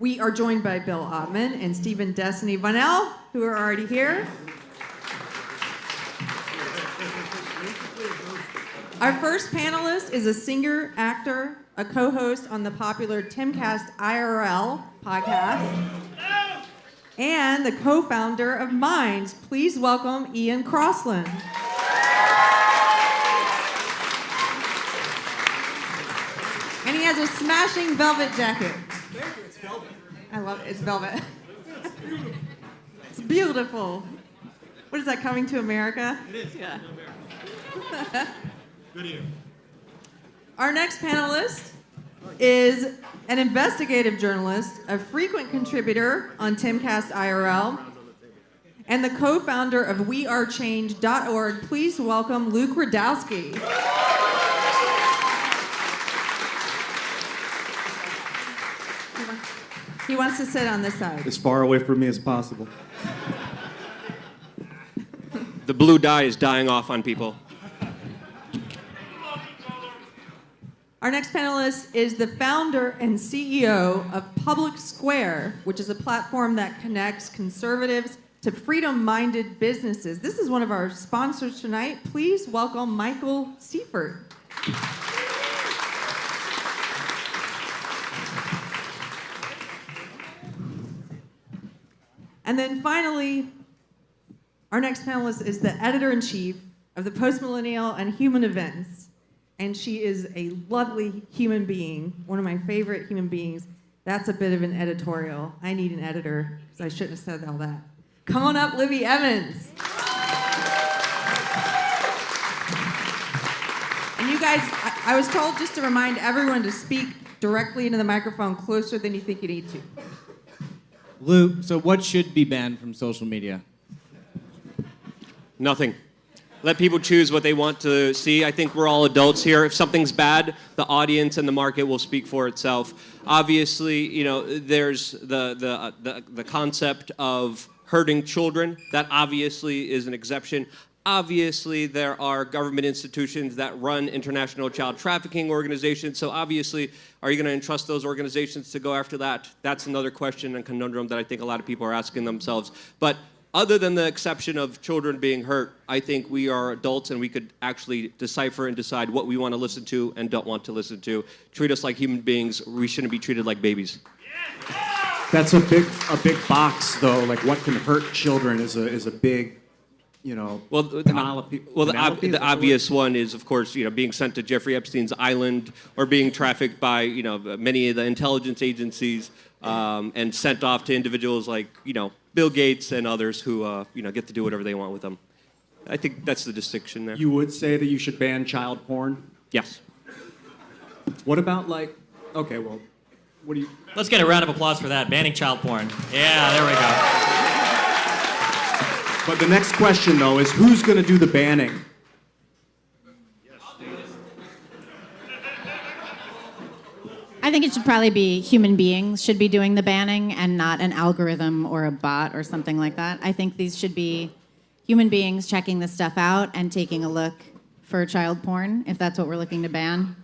We are joined by Bill Ottman and Stephen Destiny Bunnell, who are already here. Our first panelist is a singer, actor, a co-host on the popular Timcast IRL podcast, and the co-founder of Minds. Please welcome Ian Crossland. And he has a smashing velvet jacket. Thank you, it's velvet. I love it, it's velvet. It's beautiful. What is that, Coming to America? It is. Yeah. Good ear. Our next panelist is an investigative journalist, a frequent contributor on Timcast IRL, and the co-founder of wearechange.org. Please welcome Luke Radowski. He wants to sit on this side. As far away from me as possible. The blue dye is dying off on people. Our next panelist is the founder and CEO of Public Square, which is a platform that connects conservatives to freedom-minded businesses. This is one of our sponsors tonight. Please welcome Michael Seifert. And then finally, our next panelist is the editor-in-chief of the Post Millennial and Human Events. And she is a lovely human being, one of my favorite human beings. That's a bit of an editorial. I need an editor, because I shouldn't have said all that. Come on up, Libby Emmons. And you guys, I was told just to remind everyone to speak directly into the microphone closer than you think you need to. Luke, so what should be banned from social media? Nothing. Let people choose what they want to see. I think we're all adults here. If something's bad, the audience and the market will speak for itself. Obviously, you know, there's the concept of hurting children. That obviously is an exception. Obviously, there are government institutions that run international child trafficking organizations. So obviously, are you going to entrust those organizations to go after that? That's another question and conundrum that I think a lot of people are asking themselves. But other than the exception of children being hurt, I think we are adults and we could actually decipher and decide what we want to listen to and don't want to listen to. Treat us like human beings. We shouldn't be treated like babies. That's a big box, though. Like, what can hurt children is a big, you know. Well, the obvious one is, of course, you know, being sent to Jeffrey Epstein's island or being trafficked by, you know, many of the intelligence agencies and sent off to individuals like, you know, Bill Gates and others who, you know, get to do whatever they want with them. I think that's the distinction there. You would say that you should ban child porn? Yes. What about, like, okay, well, what do you... Let's get a round of applause for that. Banning child porn. Yeah, there we go. But the next question, though, is who's going to do the banning? I think it should probably be human beings should be doing the banning and not an algorithm or a bot or something like that. I think these should be human beings checking this stuff out and taking a look for child porn, if that's what we're looking to ban.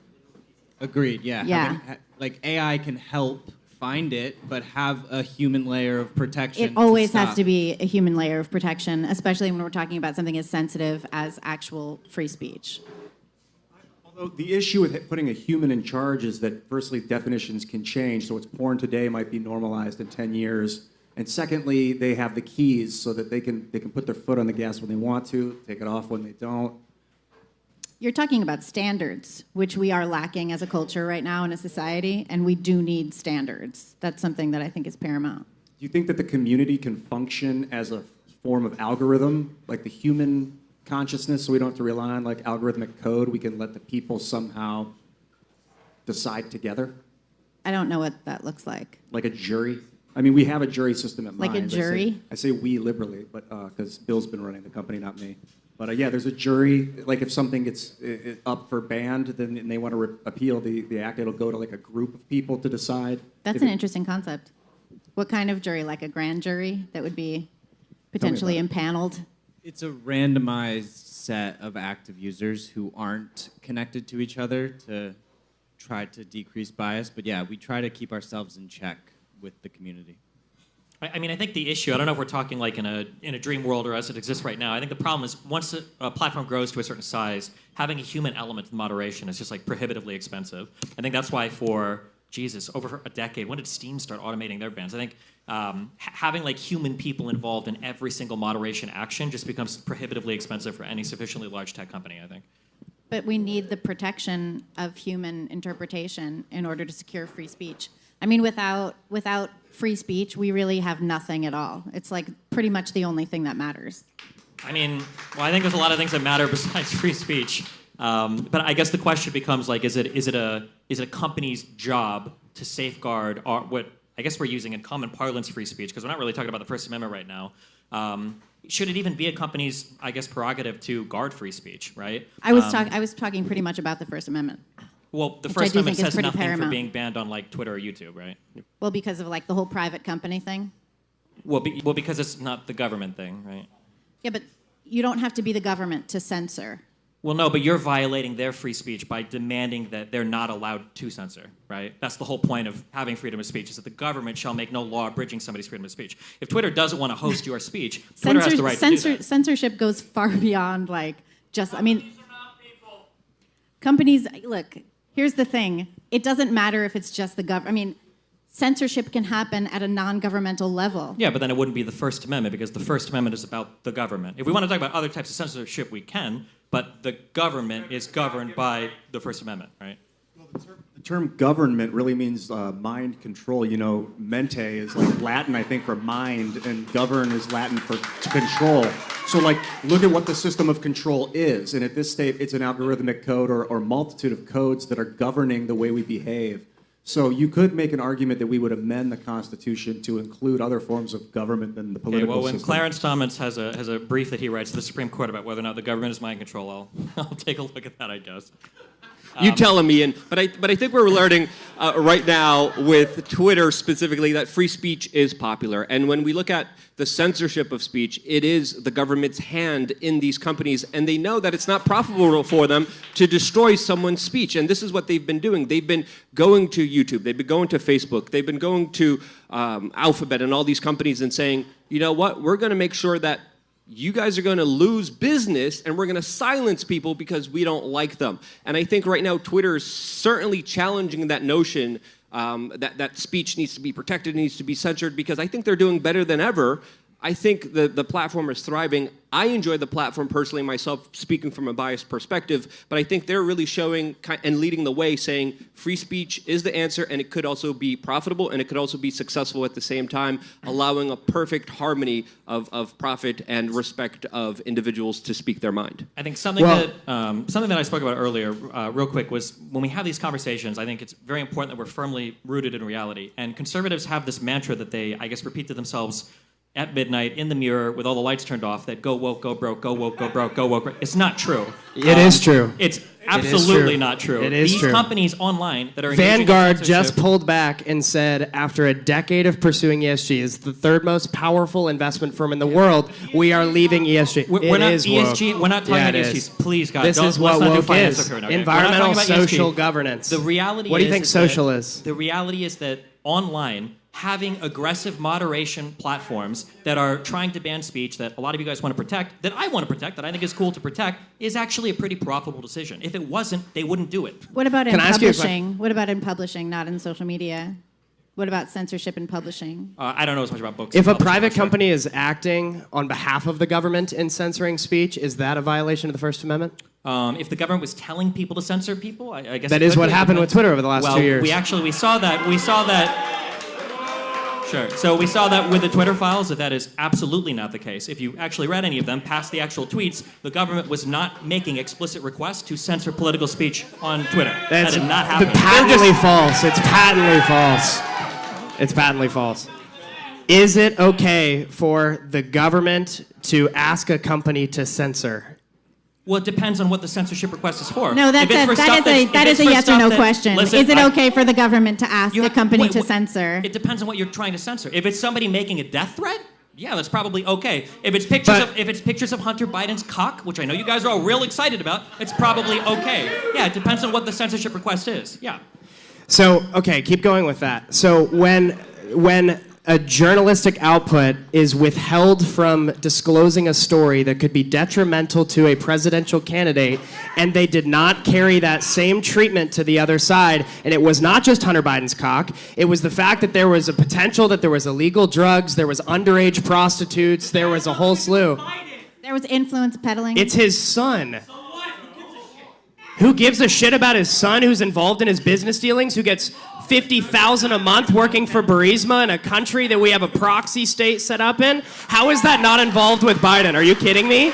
Agreed, yeah. Yeah. Like, AI can help find it, but have a human layer of protection. It always has to be a human layer of protection, especially when we're talking about something as sensitive as actual free speech. Although the issue with putting a human in charge is that, firstly, definitions can change. So what's porn today might be normalized in 10 years. And secondly, they have the keys so that they can put their foot on the gas when they want to, take it off when they don't. You're talking about standards, which we are lacking as a culture right now in a society, and we do need standards. That's something that I think is paramount. Do you think that the community can function as a form of algorithm, like the human consciousness, so we don't have to rely on like algorithmic code? We can let the people somehow decide together? I don't know what that looks like. Like a jury? I mean, we have a jury system at Like a Minds. jury? I say we liberally, but because Bill's been running the company, not me. But yeah, there's a jury. Like if something gets up for banned, then and they want to appeal the act, it'll go to like a group of people to decide. That's an interesting concept. What kind of jury? Like a grand jury that would be potentially impaneled? It's a randomized set of active users who aren't connected to each other to try to decrease bias. But yeah, we try to keep ourselves in check with the community. I mean, I think the issue, I don't know if we're talking like in a dream world or as it exists right now. I think the problem is once a platform grows to a certain size, having a human element in moderation is just like prohibitively expensive. I think that's why for, Jesus, over a decade, when did Steam start automating their bans? I think having like human people involved in every single moderation action just becomes prohibitively expensive for any sufficiently large tech company, I think. But we need the protection of human interpretation in order to secure free speech. I mean, without free speech, we really have nothing at all. It's like pretty much the only thing that matters. I mean, well, I think there's a lot of things that matter besides free speech. But I guess the question becomes like, is it a company's job to safeguard what I guess we're using in common parlance free speech, because we're not really talking about the First Amendment right now. Should it even be a company's, I guess, prerogative to guard free speech, right? I was talking pretty much about the First Amendment. Well, the Which First I do Amendment think is says pretty nothing paramount. for being banned on like Twitter or YouTube, right? Well, because of like the whole private company thing. Well, because it's not the government thing, right? Yeah, but you don't have to be the government to censor. Well, no, but you're violating their free speech by demanding that they're not allowed to censor, right? That's the whole point of having freedom of speech, is that the government shall make no law abridging somebody's freedom of speech. If Twitter doesn't want to host your speech, Twitter has the right to do that. Censorship goes far beyond like just, I mean, companies, look, here's the thing. It doesn't matter if it's just the government. I mean, censorship can happen at a non-governmental level. Yeah, but then it wouldn't be the First Amendment, because the First Amendment is about the government. If we want to talk about other types of censorship, we can, but the government is governed by the First Amendment, right? Well, the term government really means mind control. You know, mente is like Latin, I think, for mind, and govern is Latin for to control. So, like, look at what the system of control is. And at this state, it's an algorithmic code or multitude of codes that are governing the way we behave. So you could make an argument that we would amend the Constitution to include other forms of government than the political well, when system. Clarence Thomas has a brief that he writes to the Supreme Court about whether or not the government is mind control, I'll take a look at that, I guess. You tell him, Ian. But I think we're learning right now with Twitter specifically that free speech is popular. And when we look at the censorship of speech, it is the government's hand in these companies, and they know that it's not profitable for them to destroy someone's speech. And this is what they've been doing. They've been going to YouTube. They've been going to Facebook. They've been going to Alphabet and all these companies and saying, you know what, we're going to make sure that you guys are going to lose business, and we're going to silence people because we don't like them. And I think right now Twitter is certainly challenging that notion that speech needs to be protected, needs to be censored, because I think they're doing better than ever. I think the platform is thriving. I enjoy the platform personally myself, speaking from a biased perspective, but I think they're really showing and leading the way, saying free speech is the answer, and it could also be profitable, and it could also be successful at the same time, allowing a perfect harmony of profit and respect of individuals to speak their mind. I think something that I spoke about earlier, real quick, was when we have these conversations, I think it's very important that we're firmly rooted in reality. And conservatives have this mantra that they, I guess, repeat to themselves at midnight in the mirror with all the lights turned off, that go woke, go broke, go woke, go broke, go woke. It's not true. It is true. It's absolutely not true. It is These true. companies online that are engaging in Vanguard censorship- just pulled back and said, after a decade of pursuing ESG as the third most powerful investment firm in the world, we are leaving ESG. We're not is ESG. woke. We're not talking Yeah, about it ESG. is. Please, God, This don't, is what let's not do woke finance is. up here. Okay? Environmental, We're not talking about social ESG. governance. The reality What do you is think that social is? The reality is that online, having aggressive moderation platforms that are trying to ban speech that a lot of you guys want to protect, that I want to protect, that I think is cool to protect, is actually a pretty profitable decision. If it wasn't, they wouldn't do it. What about in Can I ask you a publishing? What about in publishing, not in social media? What about censorship in publishing? I don't know as much about books. If a and publishing, private I'm sure. company is acting on behalf of the government in censoring speech, is that a violation of the First Amendment? If the government was telling people to censor people, I guess That it is could what be. happened with Twitter over the last 2 years. We saw that. Sure. So we saw that with the Twitter files, that is absolutely not the case. If you actually read any of them, past the actual tweets, the government was not making explicit requests to censor political speech on Twitter. That's that did not happen. patently false. It's patently false. It's patently false. Is it okay for the government to ask a company to censor? Well, it depends on what the censorship request is for. No, If it's for stuff that is if it's a for yes or stuff no that- question. listen, Is it okay for the government to ask the company to wait, censor? It depends on what you're trying to censor. If it's somebody making a death threat, yeah, that's probably okay. If it's pictures of Hunter Biden's cock, which I know you guys are all real excited about, it's probably okay. Yeah, it depends on what the censorship request is. Yeah. So, okay, keep going with that. So when when a journalistic output is withheld from disclosing a story that could be detrimental to a presidential candidate, and they did not carry that same treatment to the other side, and it was not just Hunter Biden's cock, it was the fact that there was a potential that there was illegal drugs, there was underage prostitutes, there was a whole slew. There was influence peddling. It's his son. Who gives a shit about his son who's involved in his business dealings, who gets $50,000 a month working for Burisma in a country that we have a proxy state set up in? How is that not involved with Biden? Are you kidding me?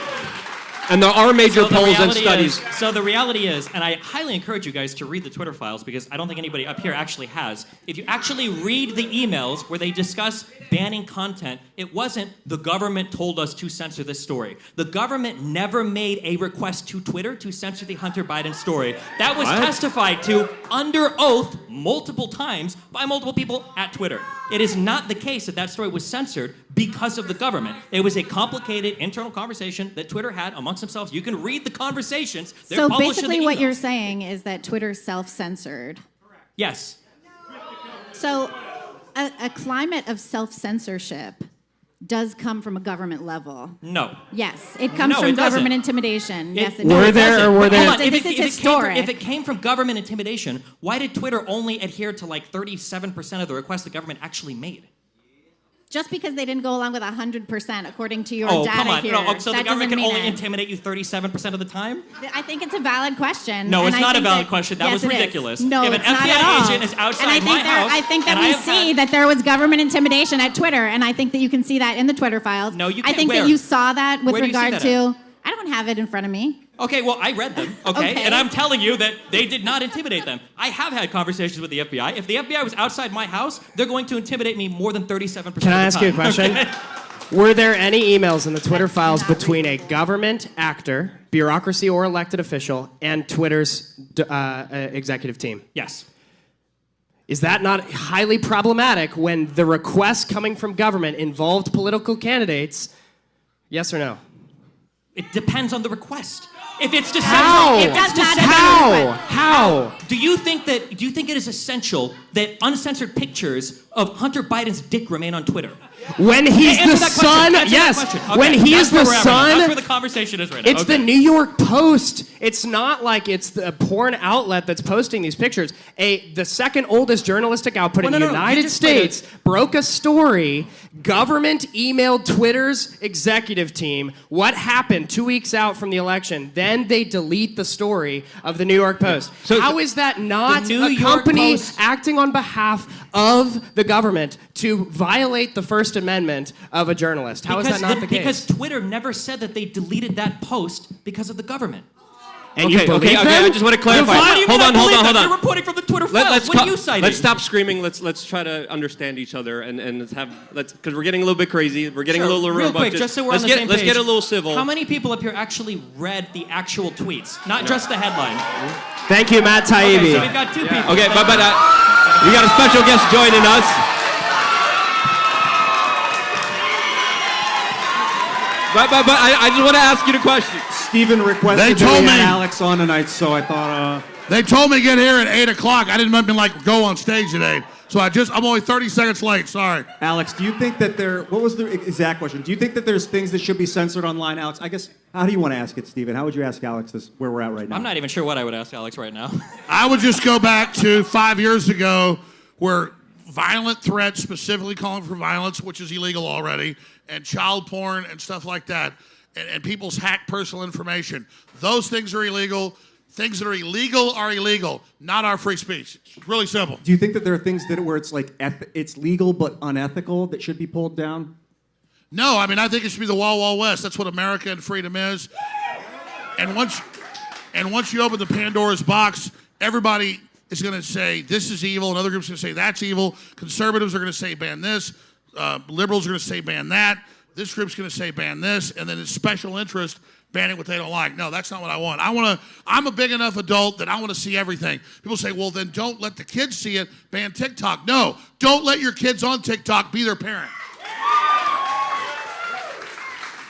And there are major polls and studies. So the reality is, and I highly encourage you guys to read the Twitter files because I don't think anybody up here actually has. If you actually read the emails where they discuss banning content, it wasn't the government told us to censor this story. The government never made a request to Twitter to censor the Hunter Biden story. That was testified to under oath multiple times by multiple people at Twitter. It is not the case that that story was censored because of the government. It was a complicated internal conversation that Twitter had amongst themselves. You can read the conversations. They're So published in basically the what emails. you're saying is that Twitter self-censored. Yes. So a climate of self-censorship does come from a government level. No. Yes, it comes No, from it doesn't. government intimidation. Yes, it Were does. there or were there? Hold on. This is historic. If it came from government intimidation, why did Twitter only adhere to like 37% of the requests the government actually made? Just because they didn't go along with 100%, according to your Oh, data come on. here, No, so the that government doesn't can mean only it. intimidate you 37% of the time? I think it's a valid question. No, and it's I not a think valid question. That yes, was it is. ridiculous. No, If an it's not FBI at all. agent is outside and I think my house, I think that and we I have see had- that there was government intimidation at Twitter, and I think that you can see that in the Twitter files. No, you I can't. think Where? that you saw that with Where do you see regard that to. I don't have it in front of me. Okay, well, I read them, okay? And I'm telling you that they did not intimidate them. I have had conversations with the FBI. If the FBI was outside my house, they're going to intimidate me more than 37% of the time. Can I ask you a question? Were there any emails in the Twitter files between a government actor, bureaucracy or elected official, and Twitter's executive team? Yes. Is that not highly problematic when the requests coming from government involved political candidates? Yes or no? It depends on the request. If it's to How? censor, if it's to Does not censor- matter. How? Do you think it is essential that uncensored pictures of Hunter Biden's dick remain on Twitter? When he's Answer the that question. son, Answer that yes. question. Okay, When he that's is where the we're at right now. That's son, where the conversation is right now. it's Okay. the New York Post. It's not like it's the porn outlet that's posting these pictures. The second oldest journalistic output Well, in no, the no, you United just played States broke a story. Government emailed Twitter's executive team what happened 2 weeks out from the election. Then they delete the story of the New York Post. So how is that not the New a York company Post- acting on behalf of the government to violate the First Amendment of a journalist? How is that not the case? Because Twitter never said that they deleted that post because of the government. And you Okay, believe okay, them? I just want to clarify. What do you mean I Hold believe on. that? You're reporting from the Twitter files. What are you citing? Let's stop screaming. Let's try to understand each other and let's because we're getting a little bit crazy. We're getting a little real quick, rambunctious. just so we're let's on the get, same Let's page. get a little civil. How many people up here actually read the actual tweets, not just the headline? Thank you, Matt Taibbi. Okay, so we've got two people. Okay, but we got a special guest joining us. But I just want to ask you the question. Stephen requested They that told we had me. Alex on tonight, so I thought. They told me to get here at 8 o'clock. I didn't even go on stage at 8. So I'm only 30 seconds late. Sorry. Alex, do you think that what was the exact question? Do you think that there's things that should be censored online, Alex? I guess, how do you want to ask it, Stephen? How would you ask Alex this, where we're at right now? I'm not even sure what I would ask Alex right now. I would just go back to 5 years ago where violent threats, specifically calling for violence, which is illegal already, and child porn and stuff like that, and people's hacked personal information. Those things are illegal. Things that are illegal, not our free speech. It's really simple. Do you think that there are things where it's like it's legal but unethical that should be pulled down? No, I mean, I think it should be the Wild Wild West. That's what America and freedom is. And once you open the Pandora's box, everybody is going to say this is evil, and other groups are going to say that's evil. Conservatives are going to say ban this. Liberals are going to say ban that. This group's going to say ban this, and then it's special interest banning what they don't like. No, that's not what I want. I'm a big enough adult that I want to see everything. People say, well, then don't let the kids see it. Ban TikTok. No, don't let your kids on TikTok be their parent.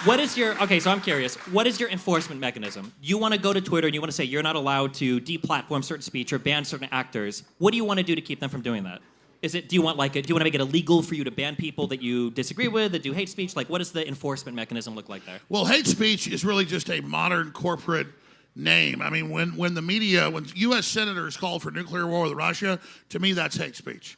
Okay, so I'm curious. What is your enforcement mechanism? You want to go to Twitter and you want to say you're not allowed to deplatform certain speech or ban certain actors. What do you want to do to keep them from doing that? Is it? Do you want to make it illegal for you to ban people that you disagree with, that do hate speech? Like, what does the enforcement mechanism look like there? Well, hate speech is really just a modern corporate name. I mean, when the media, when U.S. senators call for nuclear war with Russia, to me that's hate speech.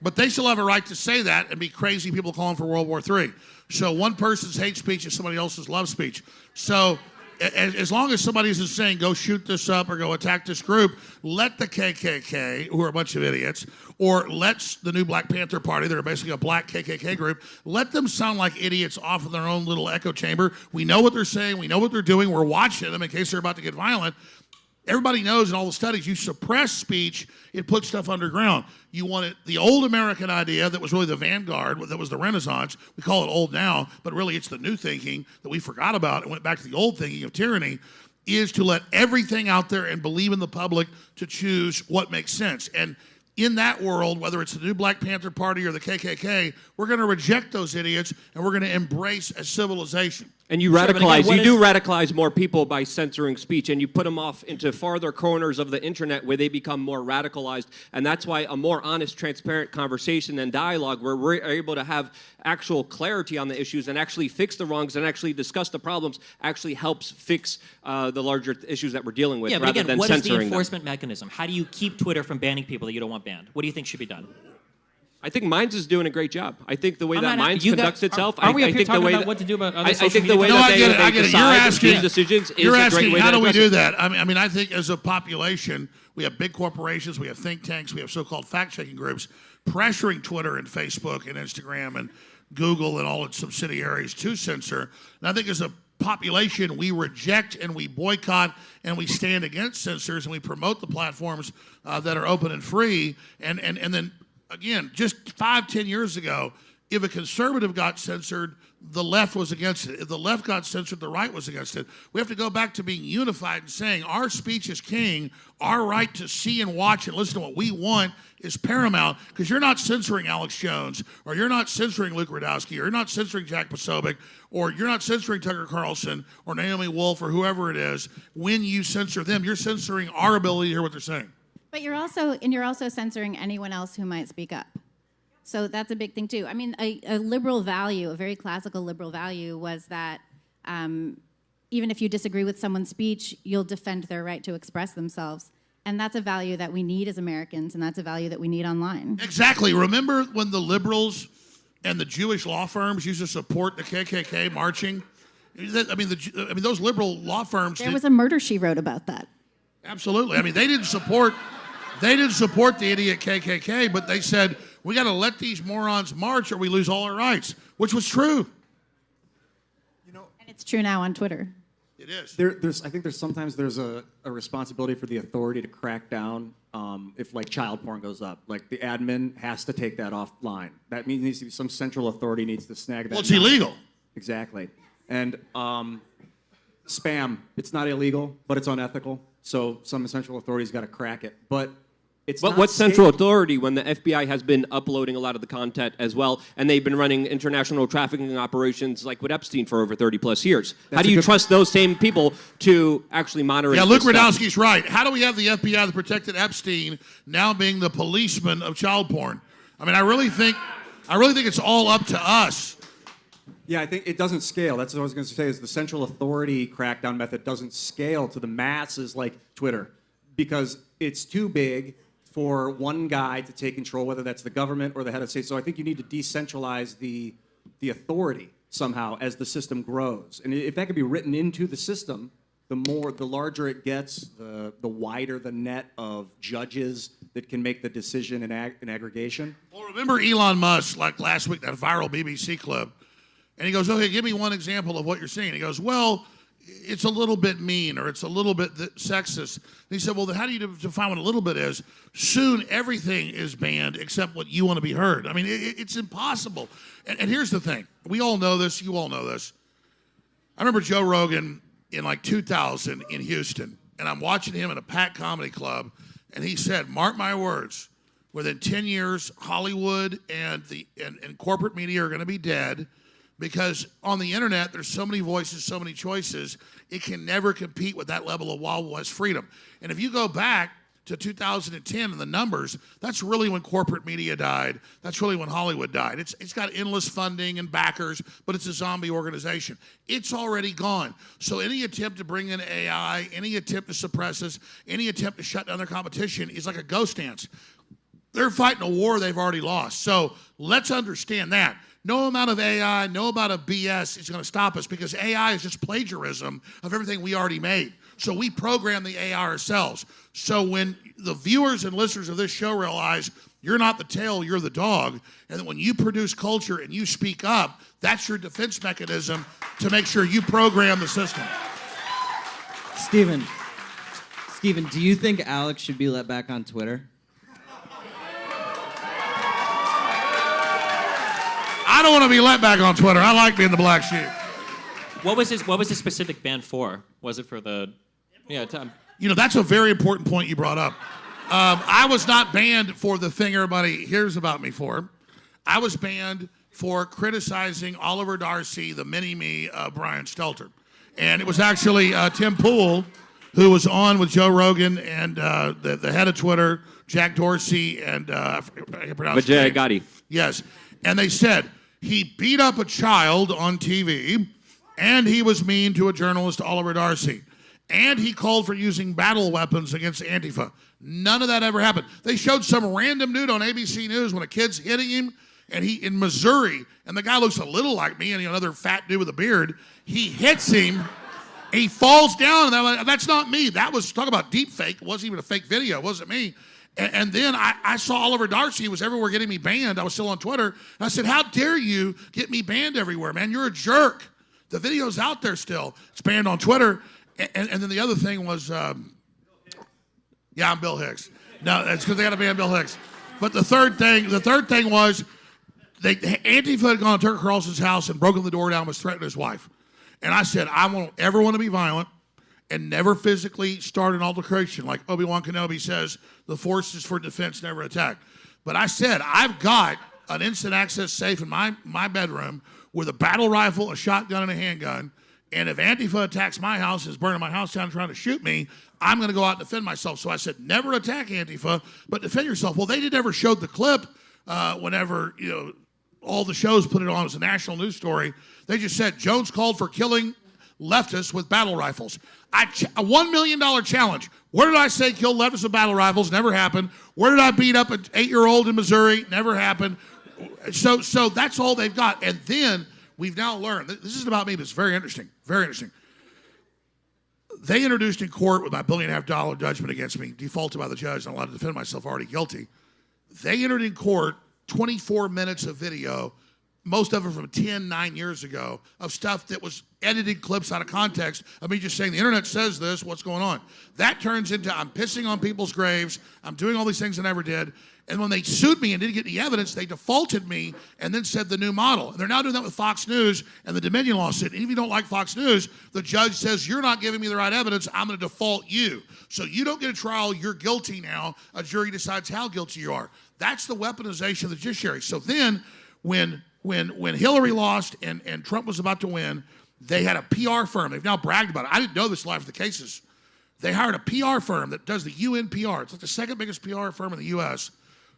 But they still have a right to say that and be crazy people calling for World War III. So one person's hate speech is somebody else's love speech. So as long as somebody isn't saying, go shoot this up or go attack this group, let the KKK, who are a bunch of idiots, or let the new Black Panther Party, they're basically a black KKK group, let them sound like idiots off in their own little echo chamber. We know what they're saying. We know what they're doing. We're watching them in case they're about to get violent. Everybody knows in all the studies, you suppress speech, it puts stuff underground. You want it, the old American idea that was really the vanguard, that was the Renaissance, we call it old now, but really it's the new thinking that we forgot about and went back to the old thinking of tyranny, is to let everything out there and believe in the public to choose what makes sense. And in that world, whether it's the new Black Panther Party or the KKK, we're going to reject those idiots and we're going to embrace a civilization. And you radicalize, you do radicalize more people by censoring speech, and you put them off into farther corners of the internet where they become more radicalized. And that's why a more honest, transparent conversation and dialogue where we're able to have actual clarity on the issues and actually fix the wrongs and actually discuss the problems actually helps fix the larger issues that we're dealing with, but rather again, than what is censoring the enforcement mechanism? How do you keep Twitter from banning people that you don't want banned? What do you think should be done? I think Minds is doing a great job. I think the way that Minds conducts itself, Are we I up here think the talking way about what to do about other I social think the way media? that they decide these decisions is you're a asking, great way how to do we address do it. that? I mean, I think as a population, we have big corporations, we have think tanks, we have so-called fact-checking groups pressuring Twitter and Facebook and Instagram and Google and all its subsidiaries to censor. And I think as a population, we reject and we boycott and we stand against censors and we promote the platforms that are open and free. And then, again, just 5-10 years ago, if a conservative got censored, the left was against it. If the left got censored, the right was against it. We have to go back to being unified and saying our speech is king, our right to see and watch and listen to what we want is paramount, because you're not censoring Alex Jones, or you're not censoring Luke Rudkowski, or you're not censoring Jack Posobiec, or you're not censoring Tucker Carlson, or Naomi Wolf, or whoever it is. When you censor them, you're censoring our ability to hear what they're saying. But you're also censoring anyone else who might speak up. So that's a big thing too. I mean, a liberal value, a very classical liberal value, was that even if you disagree with someone's speech, you'll defend their right to express themselves. And that's a value that we need as Americans, and that's a value that we need online. Exactly. Remember when the liberals and the Jewish law firms used to support the KKK marching? I mean, those liberal law firms. There was a murder she wrote about that. Absolutely. I mean, they didn't support the idiot KKK, but they said, we got to let these morons march or we lose all our rights, which was true. And it's true now on Twitter. It is. I think sometimes there's a responsibility for the authority to crack down if like child porn goes up. Like the admin has to take that offline. That means needs to be some central authority needs to snag that. Well, it's illegal. Exactly. And spam, it's not illegal, but it's unethical. So some central authority's got to crack it. But what's central authority when the FBI has been uploading a lot of the content as well, and they've been running international trafficking operations like with Epstein for over 30 plus years? How do you trust those same people to actually moderate? Yeah, Luke Rudkowski's right. How do we have the FBI that protected Epstein now being the policeman of child porn? I mean, I really think it's all up to us. Yeah, I think it doesn't scale. That's what I was going to say, is the central authority crackdown method doesn't scale to the masses like Twitter because it's too big for one guy to take control, whether that's the government or the head of state. So I think you need to decentralize the authority somehow as the system grows. And if that could be written into the system, the larger it gets, the wider the net of judges that can make the decision in aggregation. Well, remember Elon Musk, like last week, that viral BBC clip, and he goes, okay, give me one example of what you're seeing. He goes, well, it's a little bit mean or it's a little bit sexist. And he said, well, then how do you define what a little bit is? Soon everything is banned except what you want to be heard. I mean, it's impossible. And here's the thing. We all know this. You all know this. I remember Joe Rogan in like 2000 in Houston, and I'm watching him at a packed comedy club, and he said, mark my words, within 10 years, Hollywood and corporate media are going to be dead. Because on the internet, there's so many voices, so many choices, it can never compete with that level of Wild West freedom. And if you go back to 2010 and the numbers, that's really when corporate media died. That's really when Hollywood died. It's got endless funding and backers, but it's a zombie organization. It's already gone. So any attempt to bring in AI, any attempt to suppress us, any attempt to shut down their competition is like a ghost dance. They're fighting a war they've already lost. So let's understand that. No amount of AI, no amount of BS is going to stop us because AI is just plagiarism of everything we already made. So we program the AI ourselves. So when the viewers and listeners of this show realize you're not the tail, you're the dog, and that when you produce culture and you speak up, that's your defense mechanism to make sure you program the system. Steven, do you think Alex should be let back on Twitter? I don't want to be let back on Twitter. I like being the black sheep. What was his specific ban for? Was it for the? Yeah. You know, that's a very important point you brought up. I was not banned for the thing everybody hears about me for. I was banned for criticizing Oliver Darcy, the mini-me Brian Stelter. And it was actually Tim Pool, who was on with Joe Rogan and the head of Twitter, Jack Dorsey, and I can pronounce Vijay Gotti. Yes. And they said he beat up a child on TV, and he was mean to a journalist, Oliver Darcy. And he called for using battle weapons against Antifa. None of that ever happened. They showed some random dude on ABC News when a kid's hitting him, and he in Missouri, and the guy looks a little like me, and another fat dude with a beard. He hits him, and he falls down, and I'm like, that's not me. That was, talk about deep fake. It wasn't even a fake video. It wasn't me. And then I saw Oliver Darcy was everywhere getting me banned. I was still on Twitter. And I said, how dare you get me banned everywhere, man? You're a jerk. The video's out there still. It's banned on Twitter. And then the other thing was, yeah, I'm Bill Hicks. No, that's because they got to ban Bill Hicks. But the third thing was, Antifa had gone to Tucker Carlson's house and broken the door down and was threatening his wife. And I said, I won't ever want to be violent and never physically start an altercation. Like Obi-Wan Kenobi says, the force is for defense, never attack. But I said, I've got an instant access safe in my bedroom with a battle rifle, a shotgun, and a handgun. And if Antifa attacks my house, is burning my house down and trying to shoot me, I'm going to go out and defend myself. So I said, never attack Antifa, but defend yourself. Well, they never showed the clip whenever, all the shows put it on. It was a national news story. They just said, Jones called for killing leftists with battle rifles. A $1 million challenge. Where did I say kill leftists with battle rifles? Never happened. Where did I beat up an 8-year-old in Missouri? Never happened. So that's all they've got. And then we've now learned, this isn't about me, but it's very interesting, very interesting. They introduced in court with my $1.5 billion judgment against me, defaulted by the judge, and allowed to defend myself, already guilty. They entered in court 24 minutes of video, most of it from 9 years ago, of stuff that was edited clips out of context of me just saying, the internet says this, what's going on? That turns into, I'm pissing on people's graves, I'm doing all these things I never did. And when they sued me and didn't get any evidence, they defaulted me and then said the new model. And they're now doing that with Fox News and the Dominion lawsuit. And if you don't like Fox News, the judge says, you're not giving me the right evidence, I'm going to default you. So you don't get a trial, you're guilty now. A jury decides how guilty you are. That's the weaponization of the judiciary. So then when Hillary lost and Trump was about to win, they had a PR firm. They've now bragged about it. I didn't know this live for the cases. They hired a PR firm that does the UN PR. It's like the second biggest PR firm in the U.S.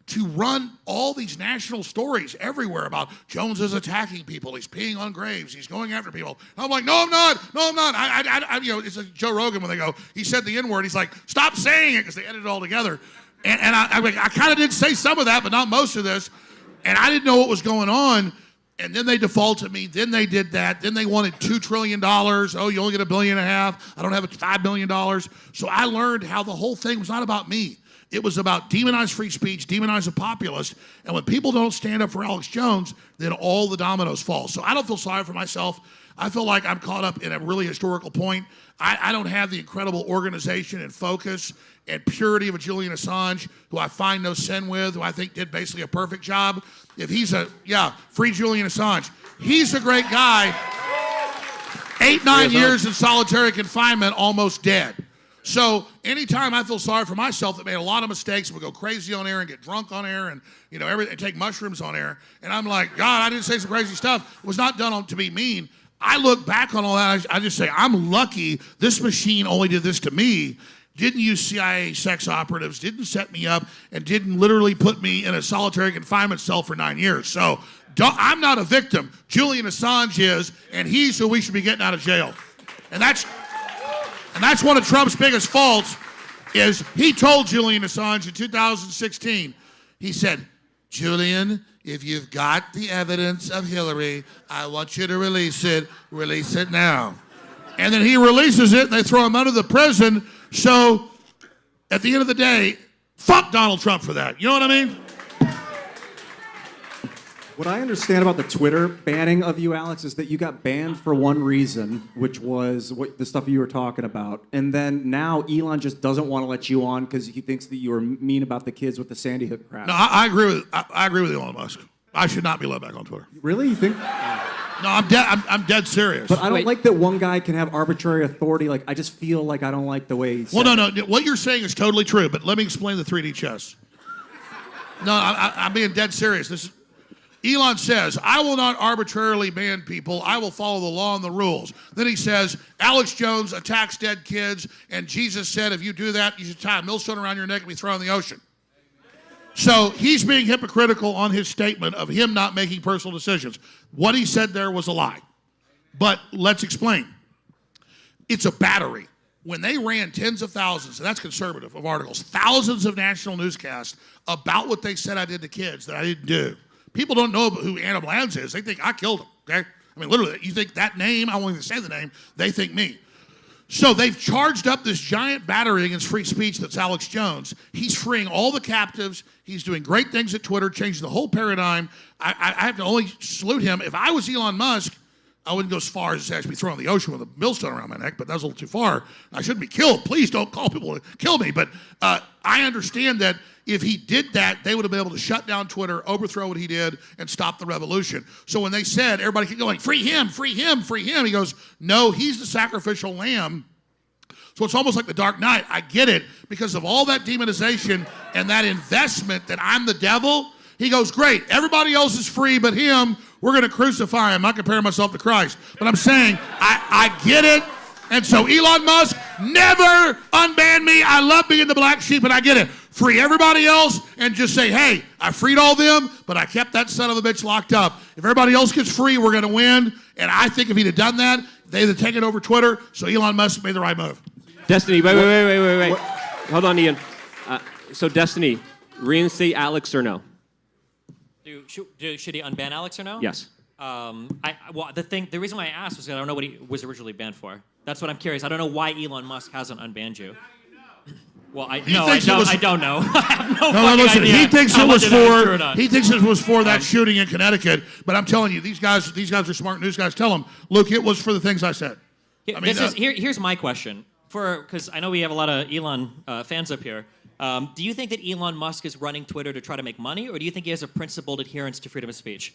to run all these national stories everywhere about Jones is attacking people, he's peeing on graves, he's going after people. And I'm like, no, I'm not. It's like Joe Rogan when they go, he said the N-word. He's like, stop saying it, because they edited it all together. And I kind of did say some of that, but not most of this. And I didn't know what was going on. And then they defaulted me. Then they did that. Then they wanted $2 trillion. Oh, you only get $1.5 billion. I don't have $5 billion. So I learned how the whole thing was not about me. It was about demonize free speech, demonize a populist. And when people don't stand up for Alex Jones, then all the dominoes fall. So I don't feel sorry for myself. I feel like I'm caught up in a really historical point. I don't have the incredible organization and focus and purity of a Julian Assange, who I find no sin with, who I think did basically a perfect job. If he's free Julian Assange. He's a great guy. 8-9 years in solitary confinement, almost dead. So anytime I feel sorry for myself that made a lot of mistakes, would go crazy on air and get drunk on air and everything, take mushrooms on air, and I'm like, God, I didn't say some crazy stuff. It was not done to be mean. I look back on all that, I just say, I'm lucky this machine only did this to me. didn't use CIA sex operatives, didn't set me up, and didn't literally put me in a solitary confinement cell for 9 years. So I'm not a victim. Julian Assange is, and he's who we should be getting out of jail. And that's one of Trump's biggest faults, is he told Julian Assange in 2016, he said, Julian, if you've got the evidence of Hillary, I want you to release it now. And then he releases it, and they throw him under the prison. So at the end of the day, fuck Donald Trump for that. You know what I mean? What I understand about the Twitter banning of you, Alex, is that you got banned for one reason, which was the stuff you were talking about. And then now Elon just doesn't want to let you on because he thinks that you were mean about the kids with the Sandy Hook crash. No, I agree with Elon Musk. I should not be let back on Twitter. Really? You think? No, I'm dead serious. But I don't like that one guy can have arbitrary authority. Like, I just feel like I don't like the way he's. Well, no. What you're saying is totally true, but let me explain the 3D chess. No, I'm being dead serious. Elon says, I will not arbitrarily ban people. I will follow the law and the rules. Then he says, Alex Jones attacks dead kids, and Jesus said, if you do that, you should tie a millstone around your neck and be thrown in the ocean. So he's being hypocritical on his statement of him not making personal decisions. What he said there was a lie. But let's explain. It's a battery. When they ran tens of thousands, and that's conservative, of articles, thousands of national newscasts about what they said I did to kids that I didn't do. People don't know who Anna Blands is. They think I killed him, okay? I mean, literally, you think that name, I won't even say the name, they think me. So they've charged up this giant battery against free speech that's Alex Jones. He's freeing all the captives. He's doing great things at Twitter, changing the whole paradigm. I have to only salute him. If I was Elon Musk, I wouldn't go as far as to actually be thrown in the ocean with a millstone around my neck, but that's a little too far. I shouldn't be killed. Please don't call people to kill me. But I understand that if he did that, they would have been able to shut down Twitter, overthrow what he did, and stop the revolution. So when they said, everybody kept going, free him, free him, free him, he goes, no, he's the sacrificial lamb. So it's almost like the Dark Knight. I get it, because of all that demonization and that investment that I'm the devil. He goes, great, everybody else is free but him. We're going to crucify him. I'm not comparing myself to Christ. But I'm saying, I get it. And so Elon Musk, never unban me. I love being the black sheep, and I get it. Free everybody else and just say, hey, I freed all them, but I kept that son of a bitch locked up. If everybody else gets free, we're going to win. And I think if he'd have done that, they'd have taken over Twitter. So Elon Musk made the right move. Destiny, wait. Hold on, Ian. So Destiny, reinstate Alex or no? Should he unban Alex or no? Yes. The reason why I asked was I don't know what he was originally banned for. That's what I'm curious. I don't know why Elon Musk hasn't unbanned you. Well, I don't know. I have no fucking idea. He thinks it was for that shooting in Connecticut. But I'm telling you, these guys are smart news guys. Tell them, look, it was for the things I said. Here's my question, because I know we have a lot of Elon fans up here. Do you think that Elon Musk is running Twitter to try to make money, or do you think he has a principled adherence to freedom of speech?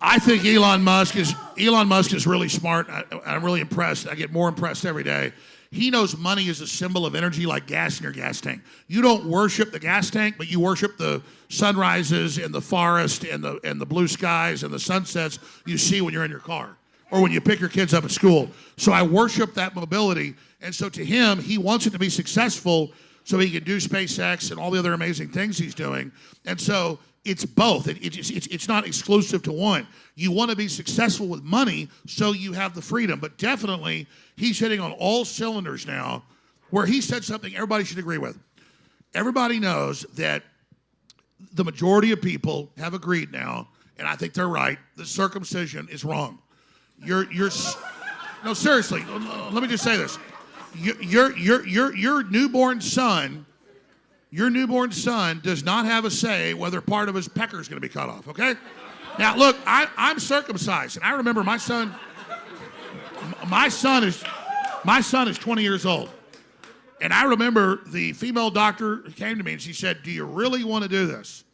I think Elon Musk is really smart. I'm really impressed. I get more impressed every day. He knows money is a symbol of energy, like gas in your gas tank. You don't worship the gas tank, but you worship the sunrises and the forest and the blue skies and the sunsets you see when you're in your car or when you pick your kids up at school. So I worship that mobility. And so to him, he wants it to be successful so he can do SpaceX and all the other amazing things he's doing. And so it's both. It's not exclusive to one. You want to be successful with money so you have the freedom. But definitely, he's hitting on all cylinders now where he said something everybody should agree with. Everybody knows that the majority of people have agreed now, and I think they're right, that circumcision is wrong. No, seriously, let me just say this. Your newborn son does not have a say whether part of his pecker is going to be cut off, okay? Now, look, I'm circumcised, and I remember my son is 20 years old. And I remember the female doctor came to me, and she said, do you really want to do this?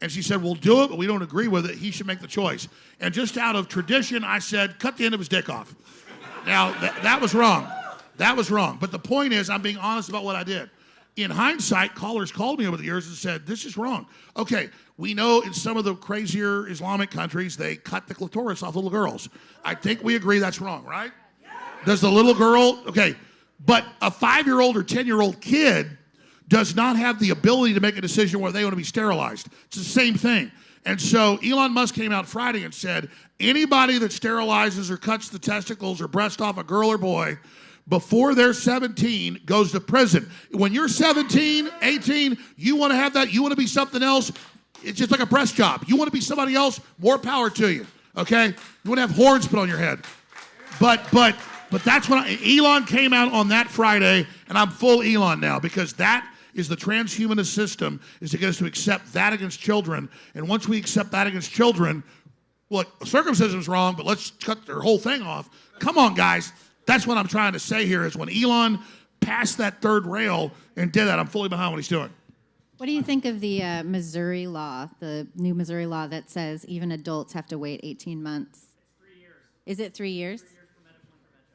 And she said, we'll do it, but we don't agree with it. He should make the choice. And just out of tradition, I said, cut the end of his dick off. Now, that was wrong. That was wrong. But the point is, I'm being honest about what I did. In hindsight, callers called me over the years and said, this is wrong. Okay, we know in some of the crazier Islamic countries, they cut the clitoris off little girls. I think we agree that's wrong, right? Does the little girl, okay, But a 5-year-old or 10-year-old kid does not have the ability to make a decision where they want to be sterilized. It's the same thing. And so Elon Musk came out Friday and said, anybody that sterilizes or cuts the testicles or breast off a girl or boy before they're 17 goes to prison. When you're 17, 18, you want to have that, you want to be something else, it's just like a breast job. You want to be somebody else, more power to you, okay? You want to have horns put on your head. But that's when Elon came out on that Friday, and I'm full Elon now, because that is the transhumanist system, is to get us to accept that against children. And once we accept that against children, look, circumcision's wrong, but let's cut their whole thing off. Come on, guys. That's what I'm trying to say here, is when Elon passed that third rail and did that, I'm fully behind what he's doing. What do you think of the Missouri law, the new Missouri law that says even adults have to wait 18 months? It's 3 years. Is it 3 years?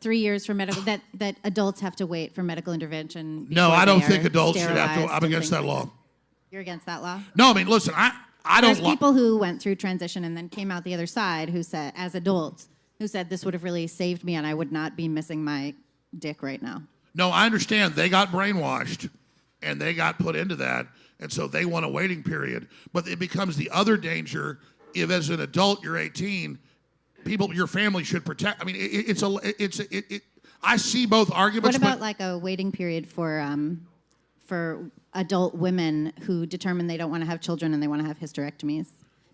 3 years for medical that adults have to wait for medical intervention. No, I don't think adults should have to. I'm against that law. You're against that law? No, I mean, listen, I don't. There's people who went through transition and then came out the other side who said, as adults, who said this would have really saved me and I would not be missing my dick right now. No, I understand. They got brainwashed and they got put into that, and so they want a waiting period. But it becomes the other danger if, as an adult, you're 18. People, your family should protect. I mean, I see both arguments. What about like a waiting period for adult women who determine they don't want to have children and they want to have hysterectomies?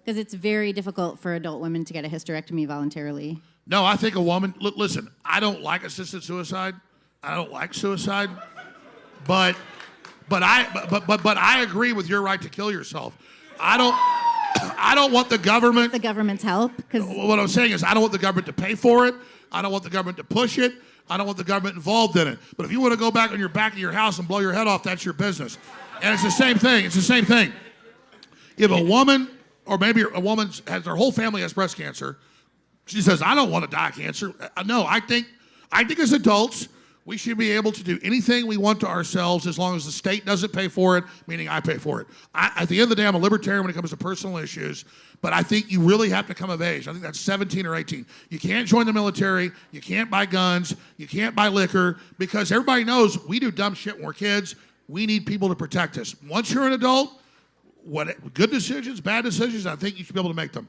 Because it's very difficult for adult women to get a hysterectomy voluntarily. No, I think a woman. Listen, I don't like assisted suicide. I don't like suicide, but I agree with your right to kill yourself. I don't want the government. The government's help? Because what I'm saying is I don't want the government to pay for it. I don't want the government to push it. I don't want the government involved in it. But if you want to go back on your back of your house and blow your head off, that's your business. And it's the same thing. It's the same thing. If a woman, or maybe a woman has, their whole family has breast cancer, she says, I don't want to die of cancer. No, I think as adults, we should be able to do anything we want to ourselves as long as the state doesn't pay for it, meaning I pay for it. At the end of the day, I'm a libertarian when it comes to personal issues, but I think you really have to come of age. I think that's 17 or 18. You can't join the military. You can't buy guns. You can't buy liquor, because everybody knows we do dumb shit when we're kids. We need people to protect us. Once you're an adult, good decisions, bad decisions, I think you should be able to make them.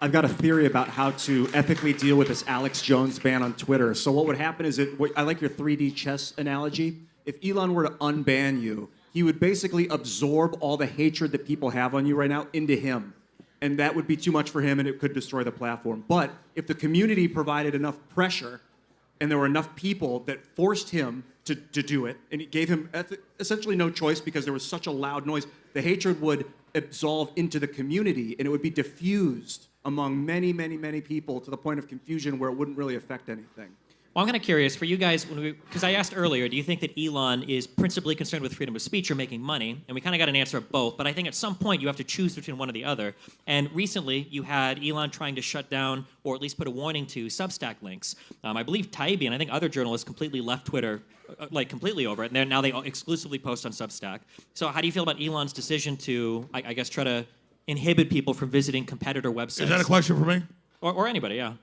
I've got a theory about how to ethically deal with this Alex Jones ban on Twitter. So what would happen is, I like your 3D chess analogy. If Elon were to unban you, he would basically absorb all the hatred that people have on you right now into him. And that would be too much for him, and it could destroy the platform. But if the community provided enough pressure, and there were enough people that forced him to do it, and it gave him essentially no choice because there was such a loud noise, the hatred would absolve into the community, and it would be diffused among many, many, many people to the point of confusion where it wouldn't really affect anything. Well, I'm kind of curious for you guys, because I asked earlier, do you think that Elon is principally concerned with freedom of speech or making money? And we kind of got an answer of both, but I think at some point you have to choose between one or the other. And recently you had Elon trying to shut down, or at least put a warning to, Substack links. I believe Taibbi and I think other journalists completely left Twitter, completely over it, and now they exclusively post on Substack. So how do you feel about Elon's decision to, I guess, try to inhibit people from visiting competitor websites? Is that a question for me? Or anybody, yeah.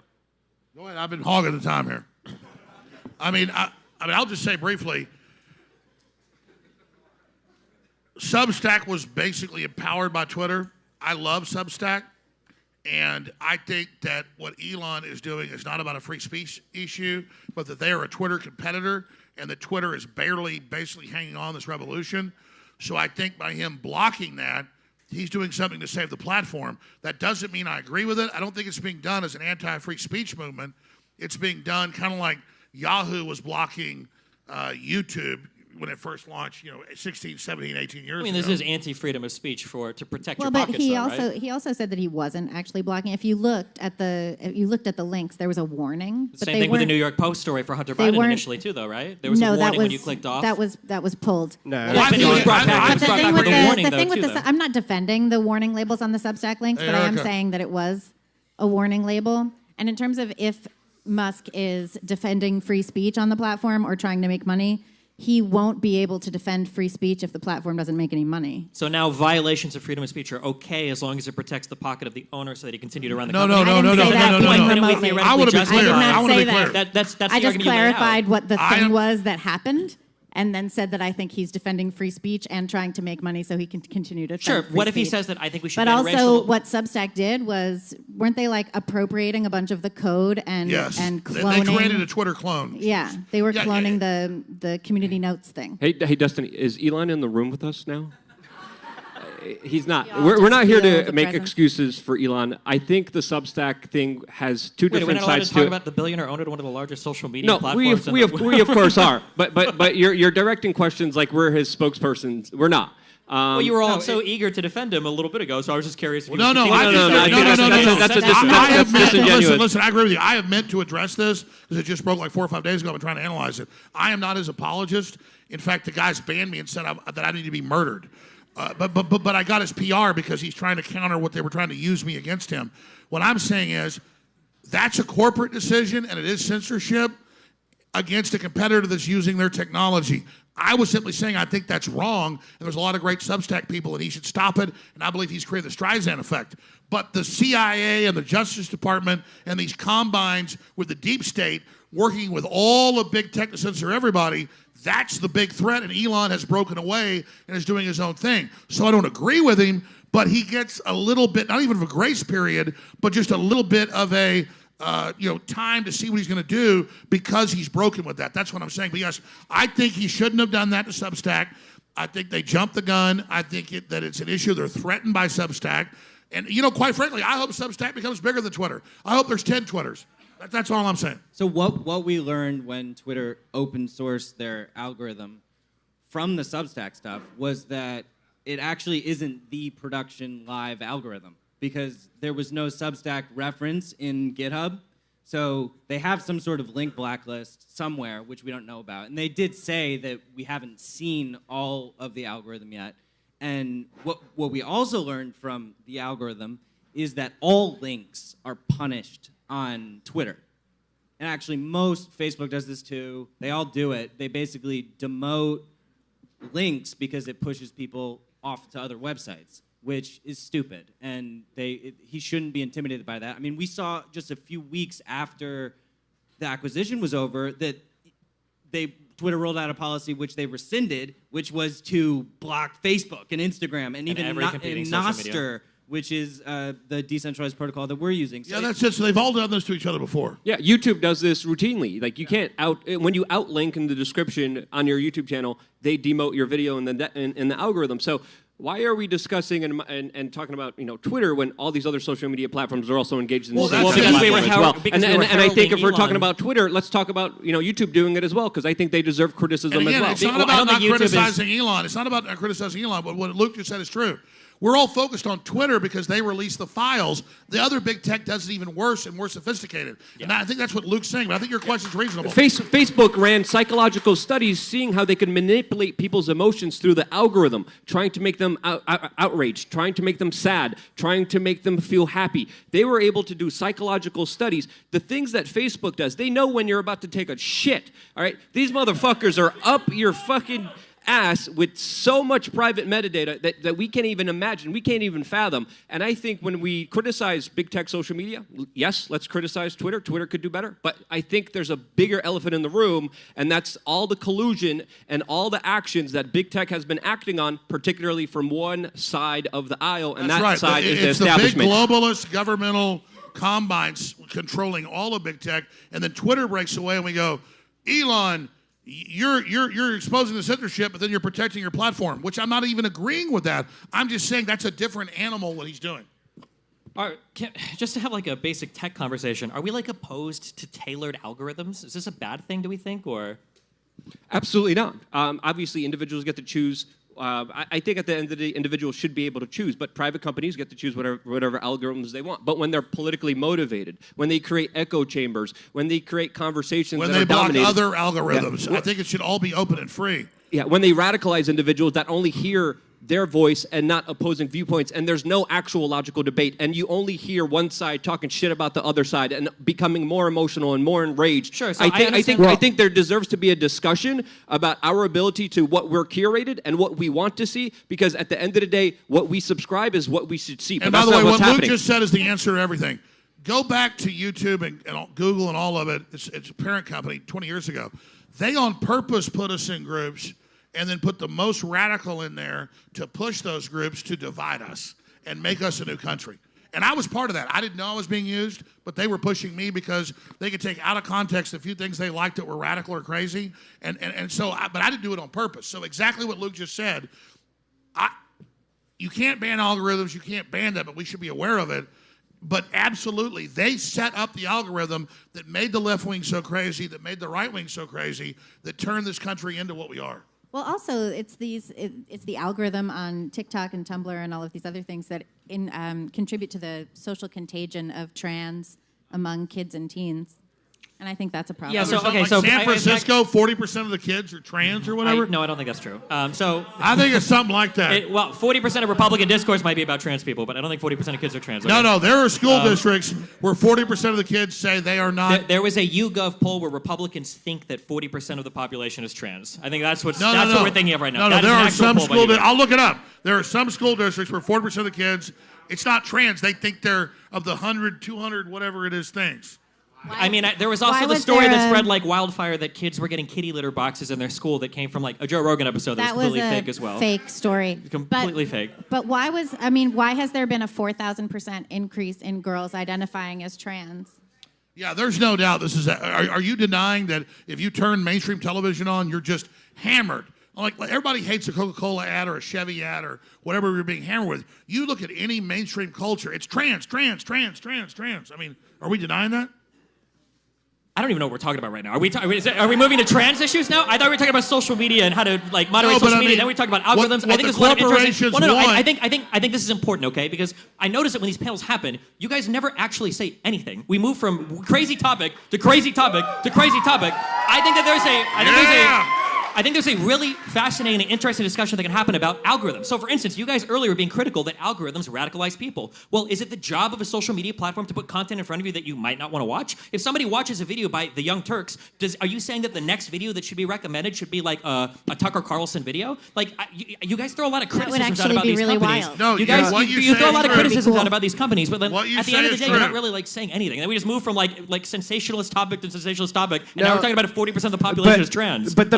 Go ahead. I've been hogging the time here. I mean, I'll just say briefly, Substack was basically empowered by Twitter. I love Substack, and I think that what Elon is doing is not about a free speech issue, but that they are a Twitter competitor, and that Twitter is barely basically hanging on this revolution. So I think by him blocking that, he's doing something to save the platform. That doesn't mean I agree with it. I don't think it's being done as an anti-free speech movement. It's being done kind of like Yahoo was blocking YouTube when it first launched, 16, 17, 18 years ago. I mean, this is anti-freedom of speech to protect your but pockets, right? he also said that he wasn't actually blocking. If you looked at the links, there was a warning. Same thing with the New York Post story for Hunter Biden initially too, though, right? There was a warning when you clicked off. That was pulled. No. It was brought back. I'm not defending the warning labels on the Substack links, but I am saying that it was a warning label. And in terms of if Musk is defending free speech on the platform or trying to make money, he won't be able to defend free speech if the platform doesn't make any money. So now violations of freedom of speech are okay as long as it protects the pocket of the owner so that he continue to run the No, company. no, no, no, I didn't say that being remotely. I want to be I clear. did not I want to say be clear. that. That's the I just argument you lay out. clarified what the I thing am- was that happened, and then said that I think he's defending free speech and trying to make money so he can continue to defend Sure. free What if he speech. says that I think we should But ban also, racial... what Substack did was, weren't they like appropriating a bunch of the code and Yes. and They cloning? created a Twitter clone. Yeah, they were Yeah, cloning the community notes thing. Hey, Destiny, is Elon in the room with us now? He's not. We all We're just not here feel to the make presence. excuses for Elon. I think the Substack thing has two Wait, we're different not allowed to sides talk to it. about the billionaire owner of one of the largest social media No, platforms. we of course are. But you're directing questions like we're his spokespersons. We're not. Well, you were all so eager to defend him a little bit ago, so I was just curious. If you No, no, continue I to just- defend no, him. no, no, no, no. That's a I have meant, disingenuous. listen, I agree with you. I have meant to address this because it just broke like 4 or 5 days ago. I've been trying to analyze it. I am not his apologist. In fact, the guys banned me and said that I need to be murdered. But I got his PR because he's trying to counter what they were trying to use me against him. What I'm saying is that's a corporate decision and it is censorship against a competitor that's using their technology. I was simply saying I think that's wrong, and there's a lot of great Substack people, and he should stop it, and I believe he's created the Streisand effect. But the CIA and the Justice Department and these combines with the deep state working with all of big tech to censor everybody, that's the big threat, and Elon has broken away and is doing his own thing. So I don't agree with him, but he gets a little bit, not even of a grace period, but just a little bit of a time to see what he's going to do because he's broken with that. That's what I'm saying. But yes, I think he shouldn't have done that to Substack. I think they jumped the gun. I think that it's an issue. They're threatened by Substack. And, quite frankly, I hope Substack becomes bigger than Twitter. I hope there's 10 Twitters. That's all I'm saying. So what we learned when Twitter open sourced their algorithm from the Substack stuff was that it actually isn't the production live algorithm because there was no Substack reference in GitHub. So they have some sort of link blacklist somewhere, which we don't know about. And they did say that we haven't seen all of the algorithm yet. And what we also learned from the algorithm is that all links are punished on Twitter. And actually, Facebook does this too. They all do it. They basically demote links because it pushes people off to other websites, which is stupid. And he shouldn't be intimidated by that. I mean, we saw just a few weeks after the acquisition was over that Twitter rolled out a policy which they rescinded, which was to block Facebook and Instagram and even every competing social media. Nostr, which is the decentralized protocol that we're using. So Yeah, that's it. So they've all done this to each other before. Yeah, YouTube does this routinely. Like you can't when you outlink in the description on your YouTube channel, they demote your video in the algorithm. So why are we discussing and talking about Twitter when all these other social media platforms are also engaged in the same that's thing it. as We were well? because And we were I think if we're heralding talking Elon. about Twitter, let's talk about YouTube doing it as well because I think they deserve criticism And again, as it's well. not I about don't not think YouTube is- criticizing Elon. It's not about not criticizing Elon, but what Luke just said is true. We're all focused on Twitter because they release the files. The other big tech does it even worse and more sophisticated. And I think that's what Luke's saying, but I think your question's reasonable. Facebook ran psychological studies seeing how they could manipulate people's emotions through the algorithm, trying to make them outraged, trying to make them sad, trying to make them feel happy. They were able to do psychological studies. The things that Facebook does, they know when you're about to take a shit, all right? These motherfuckers are up your fucking ass with so much private metadata that we can't even imagine, we can't even fathom. And I think when we criticize big tech social media, yes, let's criticize Twitter. Twitter could do better. But I think there's a bigger elephant in the room, and that's all the collusion and all the actions that big tech has been acting on, particularly from one side of the aisle, and That's that right. side is the It's the big establishment. globalist governmental combines controlling all of big tech, and then Twitter breaks away, and we go, Elon, you're exposing the censorship, but then you're protecting your platform, which I'm not even agreeing with that. I'm just saying that's a different animal what he's doing. Just to have like a basic tech conversation, are we like opposed to tailored algorithms? Is this a bad thing, do we think, or? Absolutely not. Obviously, individuals get to choose. I think at the end of the day, individuals should be able to choose, but private companies get to choose whatever algorithms they want. But when they're politically motivated, when they create echo chambers, when they create conversations When that they are block dominated, other algorithms, I think it should all be open and free. yeah, when they radicalize individuals that only hear their voice and not opposing viewpoints, and there's no actual logical debate, and you only hear one side talking shit about the other side and becoming more emotional and more enraged. Sure, so I think there deserves to be a discussion about our ability to what we're curated and what we want to see, because at the end of the day, what we subscribe is what we should see. And by the way, what Luke just said is the answer to everything. Go back to YouTube and Google and all of it. It's a parent company 20 years ago. They on purpose put us in groups and then put the most radical in there to push those groups to divide us and make us a new country. And I was part of that. I didn't know I was being used, but they were pushing me because they could take out of context a few things they liked that were radical or crazy. But I didn't do it on purpose. So exactly what Luke just said, you can't ban algorithms, you can't ban that, but we should be aware of it. But absolutely, they set up the algorithm that made the left wing so crazy, that made the right wing so crazy, that turned this country into what we are. Well, also, it's the algorithm on TikTok and Tumblr and all of these other things that contribute to the social contagion of trans among kids and teens. And I think that's a problem. Yeah, so, San Francisco, 40% of the kids are trans or whatever? No, I don't think that's true. I think it's something like that. 40% of Republican discourse might be about trans people, but I don't think 40% of kids are trans. No, there are school districts where 40% of the kids say they are not. There was a YouGov poll where Republicans think that 40% of the population is trans. I think that's what what we're thinking of right now. No, there are some school districts. I'll look it up. There are some school districts where 40% of the kids, it's not trans. They think they're of the 100, 200, whatever it is, things. I mean, there was also the story that spread like wildfire that kids were getting kitty litter boxes in their school that came from like a Joe Rogan episode that was completely fake as well. Fake story. Completely fake. But why has there been a 4,000% increase in girls identifying as trans? Yeah, there's no doubt this is. Are you denying that if you turn mainstream television on, you're just hammered? Like everybody hates a Coca-Cola ad or a Chevy ad or whatever you're being hammered with. You look at any mainstream culture, it's trans. I mean, are we denying that? I don't even know what we're talking about right now. Are we moving to trans issues now? I thought we were talking about social media and how to like moderate social media. Then we talk about algorithms. I think there's a lot of interesting. I think this is important, okay? Because I notice that when these panels happen, you guys never actually say anything. We move from crazy topic to crazy topic to crazy topic. I think there's a really fascinating and interesting discussion that can happen about algorithms. So, for instance, you guys earlier were being critical that algorithms radicalize people. Well, is it the job of a social media platform to put content in front of you that you might not want to watch? If somebody watches a video by the Young Turks, are you saying that the next video that should be recommended should be like a Tucker Carlson video? Like, you guys throw a lot of criticisms out about these companies. Wild. No, you guys you throw a lot of criticisms out about these companies, but then at the end of the day, true. you're not really like saying anything. And then we just move from like sensationalist topic to sensationalist topic, and now we're talking about 40% of the population is trans. But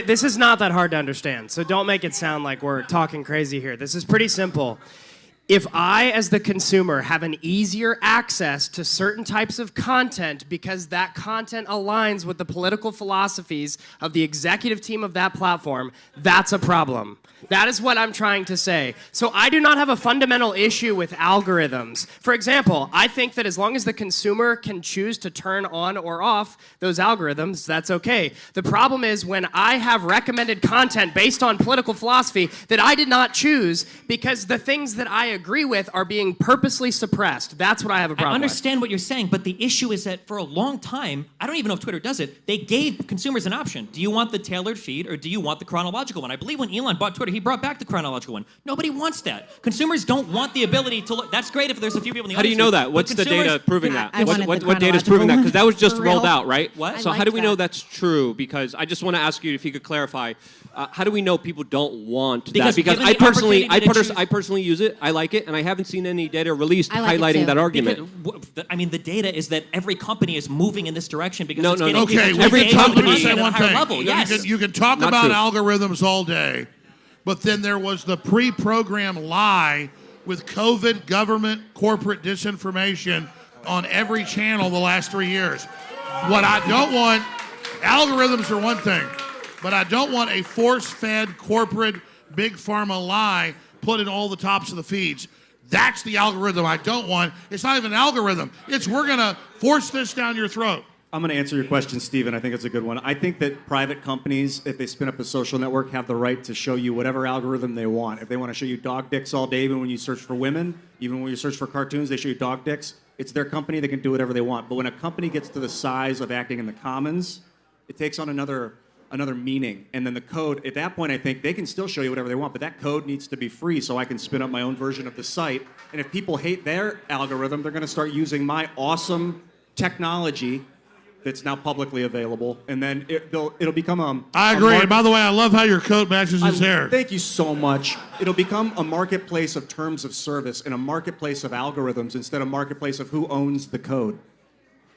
this is not that hard to understand, so don't make it sound like we're talking crazy here. This is pretty simple. If I, as the consumer, have an easier access to certain types of content because that content aligns with the political philosophies of the executive team of that platform, that's a problem. That is what I'm trying to say. So I do not have a fundamental issue with algorithms. For example, I think that as long as the consumer can choose to turn on or off those algorithms, that's okay. The problem is when I have recommended content based on political philosophy that I did not choose because the things that I agree with are being purposely suppressed. That's what I have a problem with. I understand what you're saying, but the issue is that for a long time, I don't even know if Twitter does it, they gave consumers an option. Do you want the tailored feed or do you want the chronological one? I believe when Elon bought Twitter, he brought back the chronological one. Nobody wants that. Consumers don't want the ability to look. That's great if there's a few people in the audience. How do you know that? What's the data proving that? What data is proving that? Because that was just rolled out, right? What? So how do we know that's true? Because I just want to ask you if you could clarify. How do we know people don't want that? Because I personally use it. I like it, and I haven't seen any data released highlighting that argument. Because, I mean, the data is that every company is moving in this direction because No, it's no, getting no. Okay, people every to company engage say at a one higher thing. level. Yes. You can talk Not about true. algorithms all day, but then there was the pre-programmed lie with COVID government corporate disinformation on every channel the last 3 years. What I don't want, algorithms are one thing, but I don't want a force-fed corporate big pharma lie put in all the tops of the feeds. That's the algorithm I don't want. It's not even an algorithm. It's we're going to force this down your throat. I'm going to answer your question, Stephen. I think it's a good one. I think that private companies, if they spin up a social network, have the right to show you whatever algorithm they want. If they want to show you dog dicks all day, even when you search for women, even when you search for cartoons, they show you dog dicks. It's their company. They can do whatever they want. But when a company gets to the size of acting in the commons, it takes on another another meaning. And then the code, at that point, I think they can still show you whatever they want, but that code needs to be free so I can spin up my own version of the site. And if people hate their algorithm, they're going to start using my awesome technology that's now publicly available, and then it'll become I agree. By the way, I love how your coat matches his hair. Thank you so much. It'll become a marketplace of terms of service and a marketplace of algorithms instead of marketplace of who owns the code.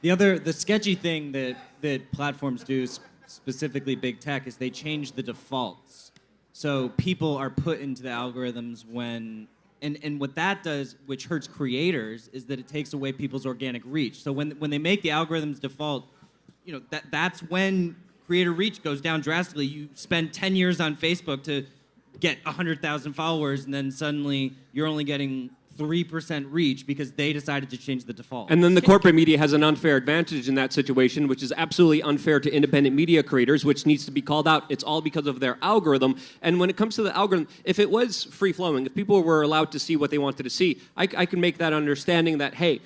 The sketchy thing that platforms do, specifically big tech, is they change the defaults. So people are put into the algorithms when, and what that does, which hurts creators, is that it takes away people's organic reach. So when they make the algorithms default, that's when creator reach goes down drastically. You spend 10 years on Facebook to get 100,000 followers, and then suddenly you're only getting 3% reach because they decided to change the default. And then the corporate media has an unfair advantage in that situation, which is absolutely unfair to independent media creators, which needs to be called out. It's all because of their algorithm. And when it comes to the algorithm, if it was free-flowing, if people were allowed to see what they wanted to see, I can make that understanding that, hey,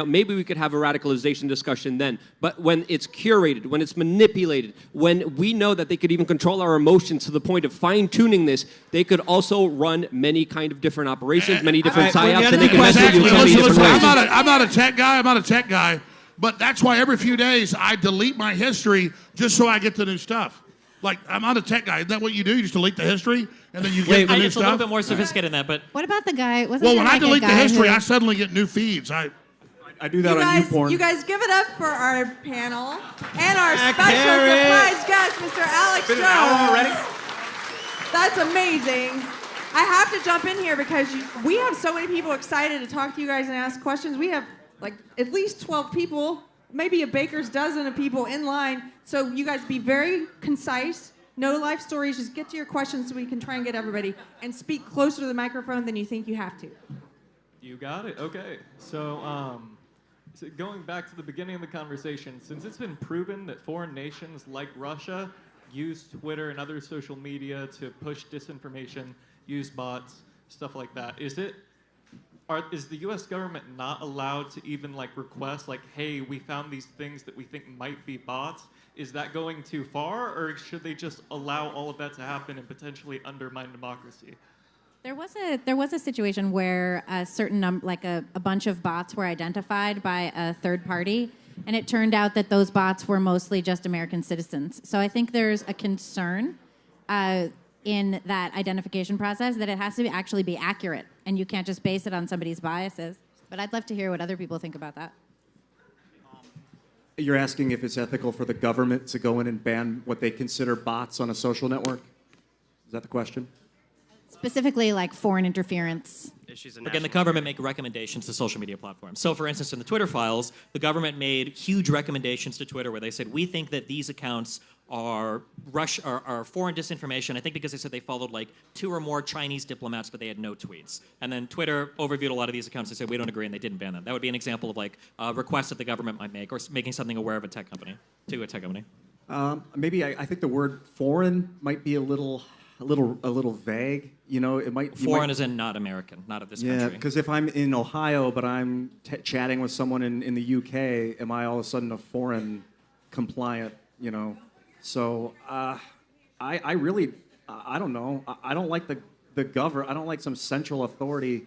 maybe we could have a radicalization discussion then. But when it's curated, when it's manipulated, when we know that they could even control our emotions to the point of fine-tuning this, they could also run many kind of different operations, many different psyops, and they can mess with you in many different ways. I'm not a tech guy, but that's why every few days I delete my history just so I get the new stuff. Like, I'm not a tech guy. Isn't that what you do? You just delete the history, and then you get the new It's stuff? a little bit more sophisticated than that, but... What about the guy? Well, when I delete the history, I suddenly get new feeds. I do that on YouPorn. You guys give it up for our panel and our special surprise guest, Mr. Alex Jones. Been an hour already? That's amazing. I have to jump in here because we have so many people excited to talk to you guys and ask questions. We have like at least 12 people, maybe a baker's dozen of people in line. So you guys be very concise. No life stories. Just get to your questions so we can try and get everybody. And speak closer to the microphone than you think you have to. You got it. Okay. So going back to the beginning of the conversation, since it's been proven that foreign nations like Russia use Twitter and other social media to push disinformation, use bots, stuff like that, is the U.S. government not allowed to even request hey, we found these things that we think might be bots? Is that going too far, or should they just allow all of that to happen and potentially undermine democracy? There was a situation where a certain a bunch of bots were identified by a third party, and it turned out that those bots were mostly just American citizens. So I think there's a concern in that identification process that it has to actually be accurate, and you can't just base it on somebody's biases. But I'd love to hear what other people think about that. You're asking if it's ethical for the government to go in and ban what they consider bots on a social network? Is that the question? Specifically, foreign interference. Again, the government make recommendations to social media platforms. So, for instance, in the Twitter files, the government made huge recommendations to Twitter where they said, we think that these accounts are foreign disinformation. I think because they said they followed 2 or more Chinese diplomats, but they had no tweets. And then Twitter overviewed a lot of these accounts. They said, we don't agree, and they didn't ban them. That would be an example of a request that the government might make, or making something aware of a tech company, to a tech company. Maybe I think the word foreign might be a little vague. It might foreign as in not American, not of this country. Yeah, because if I'm in Ohio but I'm chatting with someone in the UK, am I all of a sudden a foreign compliant? So I really I don't know. I don't like the government. I don't like some central authority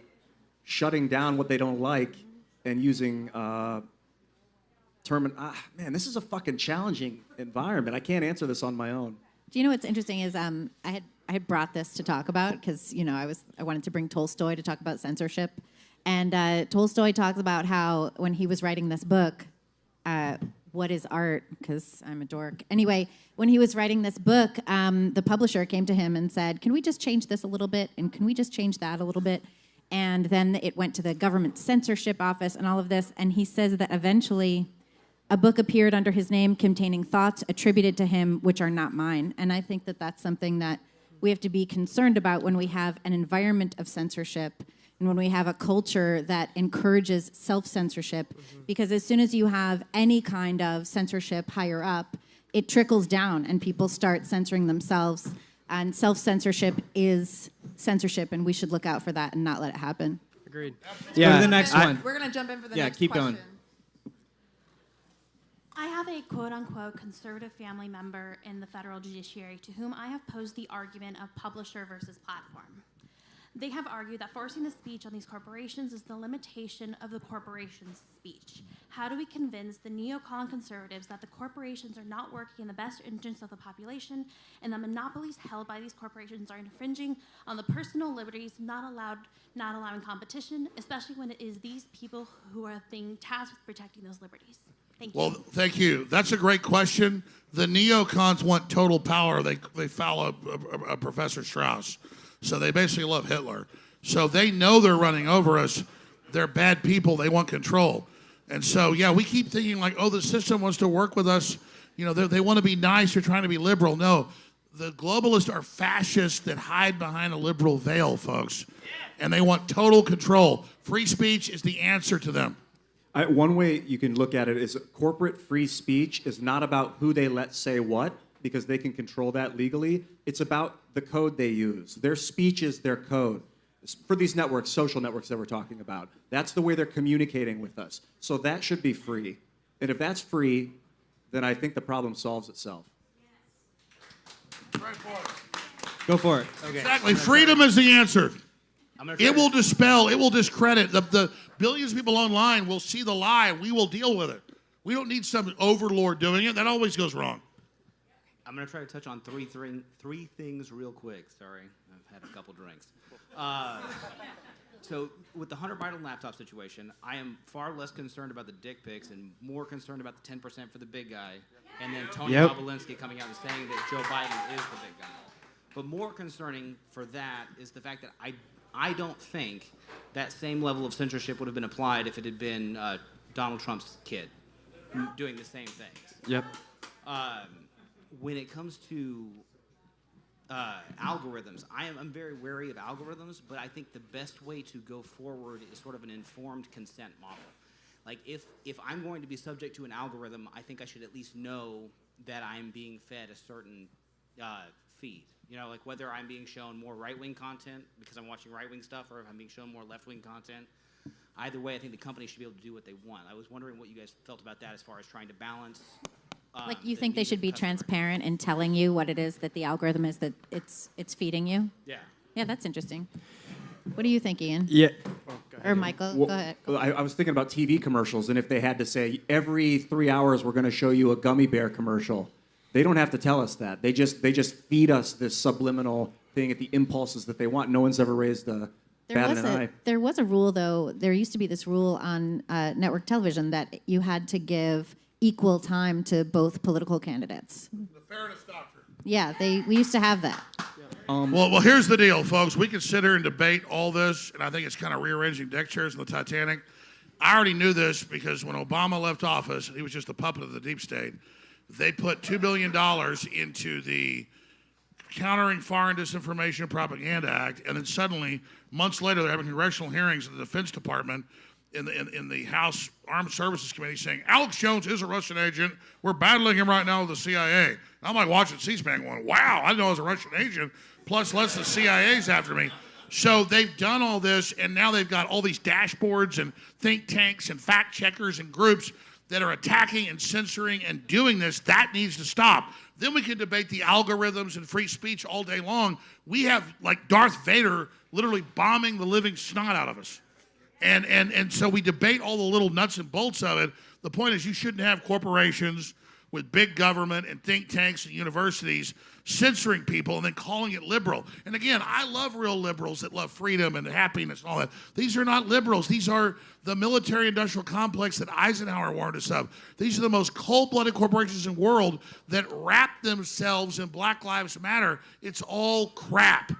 shutting down what they don't like and using man, this is a fucking challenging environment. I can't answer this on my own. Do you know what's interesting is I had brought this to talk about because I wanted to bring Tolstoy to talk about censorship, and Tolstoy talks about how when he was writing this book, What is Art? Because I'm a dork. Anyway, when he was writing this book, the publisher came to him and said, "Can we just change this a little bit? And can we just change that a little bit?" And then it went to the government censorship office and all of this, and he says that eventually a book appeared under his name containing thoughts attributed to him which are not mine. And I think that that's something that we have to be concerned about when we have an environment of censorship and when we have a culture that encourages self-censorship. Because as soon as you have any kind of censorship higher up, it trickles down and people start censoring themselves. And self-censorship is censorship, and we should look out for that and not let it happen. Agreed. Go to the next one. We're going to jump in for the Yeah, next keep question. going. I have a quote-unquote conservative family member in the federal judiciary to whom I have posed the argument of publisher versus platform. They have argued that forcing the speech on these corporations is the limitation of the corporation's speech. How do we convince the neocon conservatives that the corporations are not working in the best interests of the population and the monopolies held by these corporations are infringing on the personal liberties, not allowing competition, especially when it is these people who are being tasked with protecting those liberties? Thank you. Well, thank you. That's a great question. The neocons want total power. They follow a Professor Strauss. So they basically love Hitler. So they know they're running over us. They're bad people. They want control. And so, yeah, we keep thinking like, oh, the system wants to work with us. You know, they want to be nice. They're trying to be liberal. No, the globalists are fascists that hide behind a liberal veil, folks. And they want total control. Free speech is the answer to them. One way you can look at it is corporate free speech is not about who they let say what, because they can control that legally. It's about the code they use. Their speech is their code. For these networks, social networks that we're talking about, that's the way they're communicating with us. So that should be free. And if that's free, then I think the problem solves itself. Go for it. Okay. Exactly. Freedom is the answer. It will dispel, it will discredit. The billions of people online will see the lie. We will deal with it. We don't need some overlord doing it. That always goes wrong. I'm going to try to touch on three things real quick. Sorry, I've had a couple drinks. So with the Hunter Biden laptop situation, I am far less concerned about the dick pics and more concerned about the 10% for the big guy, and then Tony Bobulinski coming out and saying that Joe Biden is the big guy. But more concerning for that is the fact that I don't think that same level of censorship would have been applied if it had been Donald Trump's kid doing the same things. Yep. When it comes to algorithms, I'm very wary of algorithms, but I think the best way to go forward is sort of an informed consent model. Like if I'm going to be subject to an algorithm, I think I should at least know that I'm being fed a certain feed. You know, like whether I'm being shown more right-wing content because I'm watching right-wing stuff or if I'm being shown more left-wing content. Either way, I think the company should be able to do what they want. I was wondering what you guys felt about that as far as trying to balance. Like you think they should be transparent in telling you what it is that the algorithm is that it's feeding you? Yeah. Yeah, that's interesting. What do you think, Ian? Yeah. Or Michael, Well, go ahead. I was thinking about TV commercials, and if they had to say every 3 hours we're going to show you a gummy bear commercial, they don't have to tell us that. They just feed us this subliminal thing at the impulses that they want. No one's ever raised a bat in an eye. There was a rule, though. There used to be this rule on network television that you had to give equal time to both political candidates. The fairness doctrine. Yeah, we used to have that. Well, here's the deal, folks. We can sit here and debate all this, and I think it's kind of rearranging deck chairs in the Titanic. I already knew this because when Obama left office, he was just a puppet of the deep state. They put $2 billion into the Countering Foreign Disinformation and Propaganda Act, and then suddenly, months later, they're having congressional hearings in the Defense Department in the House Armed Services Committee saying, Alex Jones is a Russian agent. We're battling him right now with the CIA. And I'm like watching C-SPAN going, wow, I didn't know I was a Russian agent. Plus, less the CIA's after me. So they've done all this, and now they've got all these dashboards and think tanks and fact checkers and groups that are attacking and censoring and doing this. That needs to stop. Then we can debate the algorithms and free speech all day long. We have, like, Darth Vader literally bombing the living snot out of us. And so we debate all the little nuts and bolts of it. The point is you shouldn't have corporations with big government and think tanks and universities censoring people and then calling it liberal. And again, I love real liberals that love freedom and happiness and all that. These are not liberals. These are the military-industrial complex that Eisenhower warned us of. These are the most cold-blooded corporations in the world that wrap themselves in Black Lives Matter. It's all crap.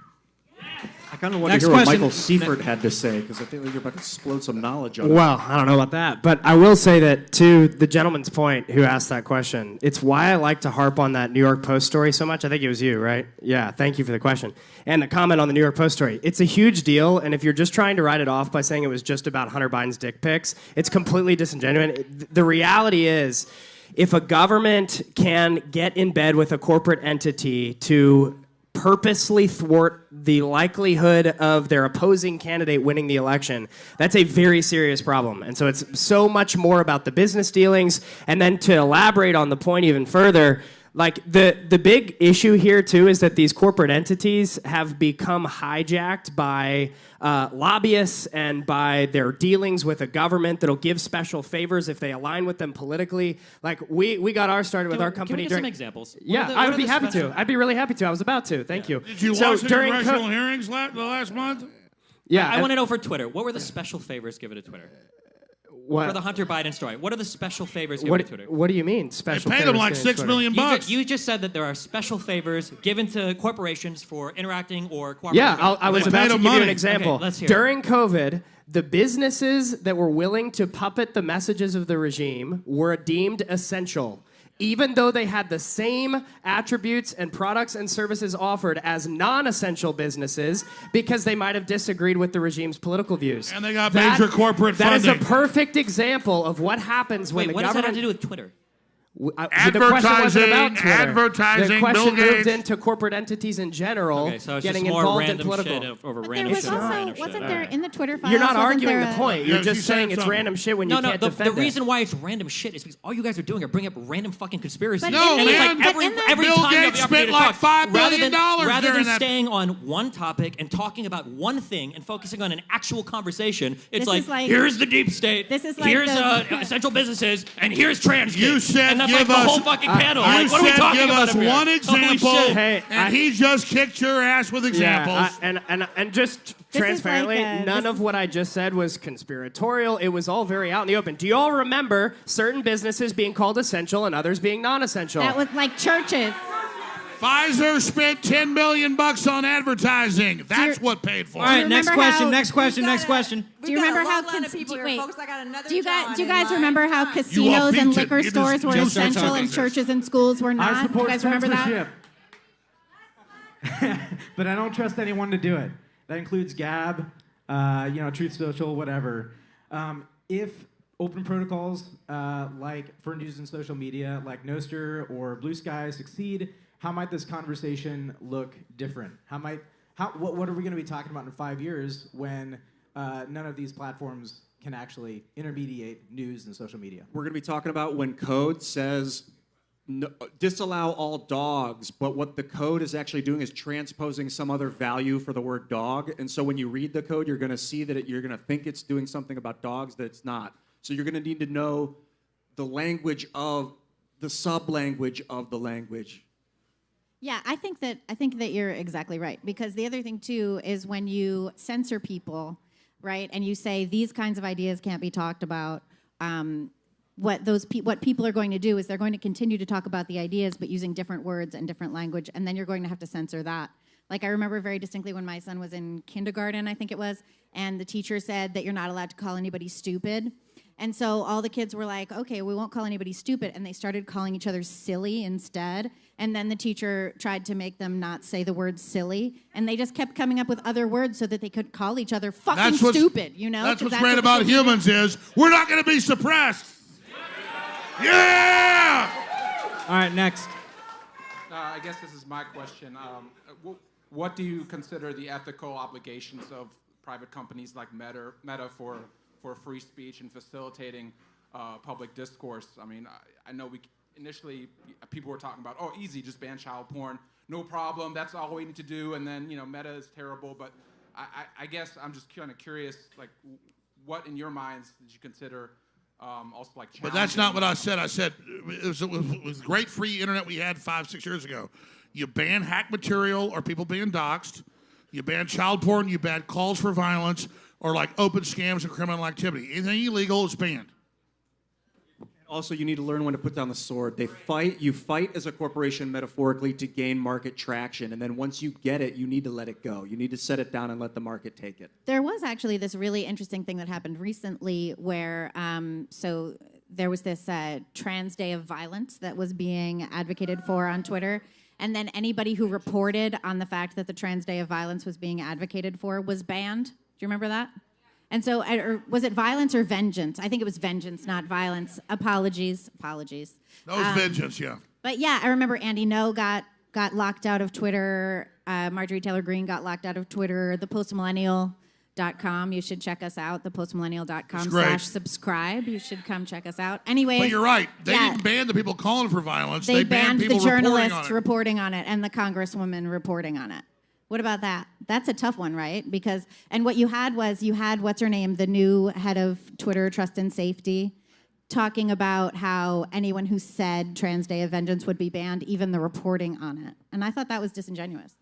I kind of want to hear what Michael Seifert had to say, because I think you're about to explode some knowledge on it. Well, I don't know about that, but I will say that to the gentleman's point who asked that question, it's why I like to harp on that New York Post story so much. I think it was you, right? Yeah, thank you for the question. And the comment on the New York Post story. It's a huge deal, and if you're just trying to write it off by saying it was just about Hunter Biden's dick pics, it's completely disingenuous. The reality is, if a government can get in bed with a corporate entity to purposely thwart the likelihood of their opposing candidate winning the election, that's a very serious problem. And so it's so much more about the business dealings. And then to elaborate on the point even further, like the big issue here too is that these corporate entities have become hijacked by lobbyists and by their dealings with a government that'll give special favors if they align with them politically. Like we got ours started with our company. Can we get some examples? Yeah, I would be happy to. I'd be really happy to. I was about to. Thank you. Did you watch the congressional hearings the last month? Yeah. I want to know for Twitter, what were the special favors given to Twitter? What? For the Hunter Biden story, what are the special favors given to Twitter? What do you mean, special They paid favors them like given to $6 million bucks. You just said that there are special favors given to corporations for interacting or cooperating. Yeah, I was about to give you an example. Okay, let's hear During COVID, the businesses that were willing to puppet the messages of the regime were deemed essential, even though they had the same attributes and products and services offered as non-essential businesses because they might have disagreed with the regime's political views. And they got major corporate funding. That is a perfect example of what happens when the what government... does that have to do with Twitter? The question wasn't about Twitter. Advertising, the question Bill moved Gates. into corporate entities in general, Okay, so it's getting just more involved in random political. shit over But random there was shit. over also, random wasn't shit. there in the Twitter files? You're not wasn't arguing there the point. Yeah, You're just she said saying it's something. random shit when No, you no. can't The defend it. reason why it's random shit is because all you guys are doing are bringing up random fucking conspiracies. But No, in the- man. but every in the- every Bill time you have Gates the opportunity spent to like $5 talk, billion rather during than that. staying on one topic and talking about one thing and focusing on an actual conversation, it's This is like- here's the deep state, This is like here's the- essential businesses, and here's trans You kids. said and that's give like the us- whole fucking panel. You Like, what are we said talking give about us up here? one Holy example, shit. Hey, and he just kicked your ass with examples. And just transparently, none of what I just said was conspiratorial. It was all very out in the open. Do you all remember certain businesses being called essential and others being non-essential? That was like churches. Pfizer spent $10 million bucks on advertising. That's what paid for All right, it. next remember question, how- next question, next question. Do you remember how line of people do, here, wait, folks? I got another do you John guys in remember line. how Come on. casinos and beat it. liquor You just- stores were just start essential talking and this. churches and schools were not? I You support guys remember that? censorship. But I don't trust anyone to do it. That includes Gab, Truth Social, whatever. If open protocols like for news and social media, like Nostr or Blue Sky, succeed, how might this conversation look different? What are we going to be talking about in 5 years when none of these platforms can actually intermediate news and social media? We're going to be talking about when code says no, disallow all dogs, but what the code is actually doing is transposing some other value for the word dog. And so when you read the code, you're going to see that you're going to think it's doing something about dogs that it's not. So you're going to need to know the language of the sub-language of the language. Yeah, I think that you're exactly right, because the other thing too is when you censor people, right, and you say these kinds of ideas can't be talked about. What people are going to do is they're going to continue to talk about the ideas, but using different words and different language, and then you're going to have to censor that. Like I remember very distinctly when my son was in kindergarten, I think it was, and the teacher said that you're not allowed to call anybody stupid. And so all the kids were like, okay, we won't call anybody stupid. And they started calling each other silly instead. And then the teacher tried to make them not say the word silly. And they just kept coming up with other words so that they could call each other fucking stupid, you know? That's 'Cause what's great what about the kids humans is we're not going to be suppressed. Yeah! All right, next. I guess this is my question. What do you consider the ethical obligations of private companies like Meta for free speech and facilitating public discourse? I mean, I know initially people were talking about, oh, easy, just ban child porn, no problem, that's all we need to do, and then Meta is terrible. But I guess I'm just kind of curious, like, what in your minds did you consider also like? But that's not what I said. I said it was great free internet we had 5-6 years ago. You ban hack material or people being doxxed. You ban child porn. You ban calls for violence or like open scams and criminal activity. Anything illegal is banned. Also, you need to learn when to put down the sword. You fight as a corporation metaphorically to gain market traction, and then once you get it, you need to let it go. You need to set it down and let the market take it. There was actually this really interesting thing that happened recently where, so there was this Trans Day of Violence that was being advocated for on Twitter. And then anybody who reported on the fact that the Trans Day of Violence was being advocated for was banned. Do you remember that? And so, or was it violence or vengeance? I think it was vengeance, not violence. Apologies. That was vengeance, yeah. But yeah, I remember Andy No got got locked out of Twitter. Marjorie Taylor Greene got locked out of Twitter. The Post Millennial.com. You should check us out. thepostmillennial.com/subscribe. You should come check us out. Anyways. But you're right. They didn't ban the people calling for violence. They banned the people journalists reporting on it and the congresswoman reporting on it. What about that? That's a tough one, right? Because, and what you had was, what's her name, the new head of Twitter Trust and Safety, talking about how anyone who said Trans Day of Vengeance would be banned, even the reporting on it. And I thought that was disingenuous.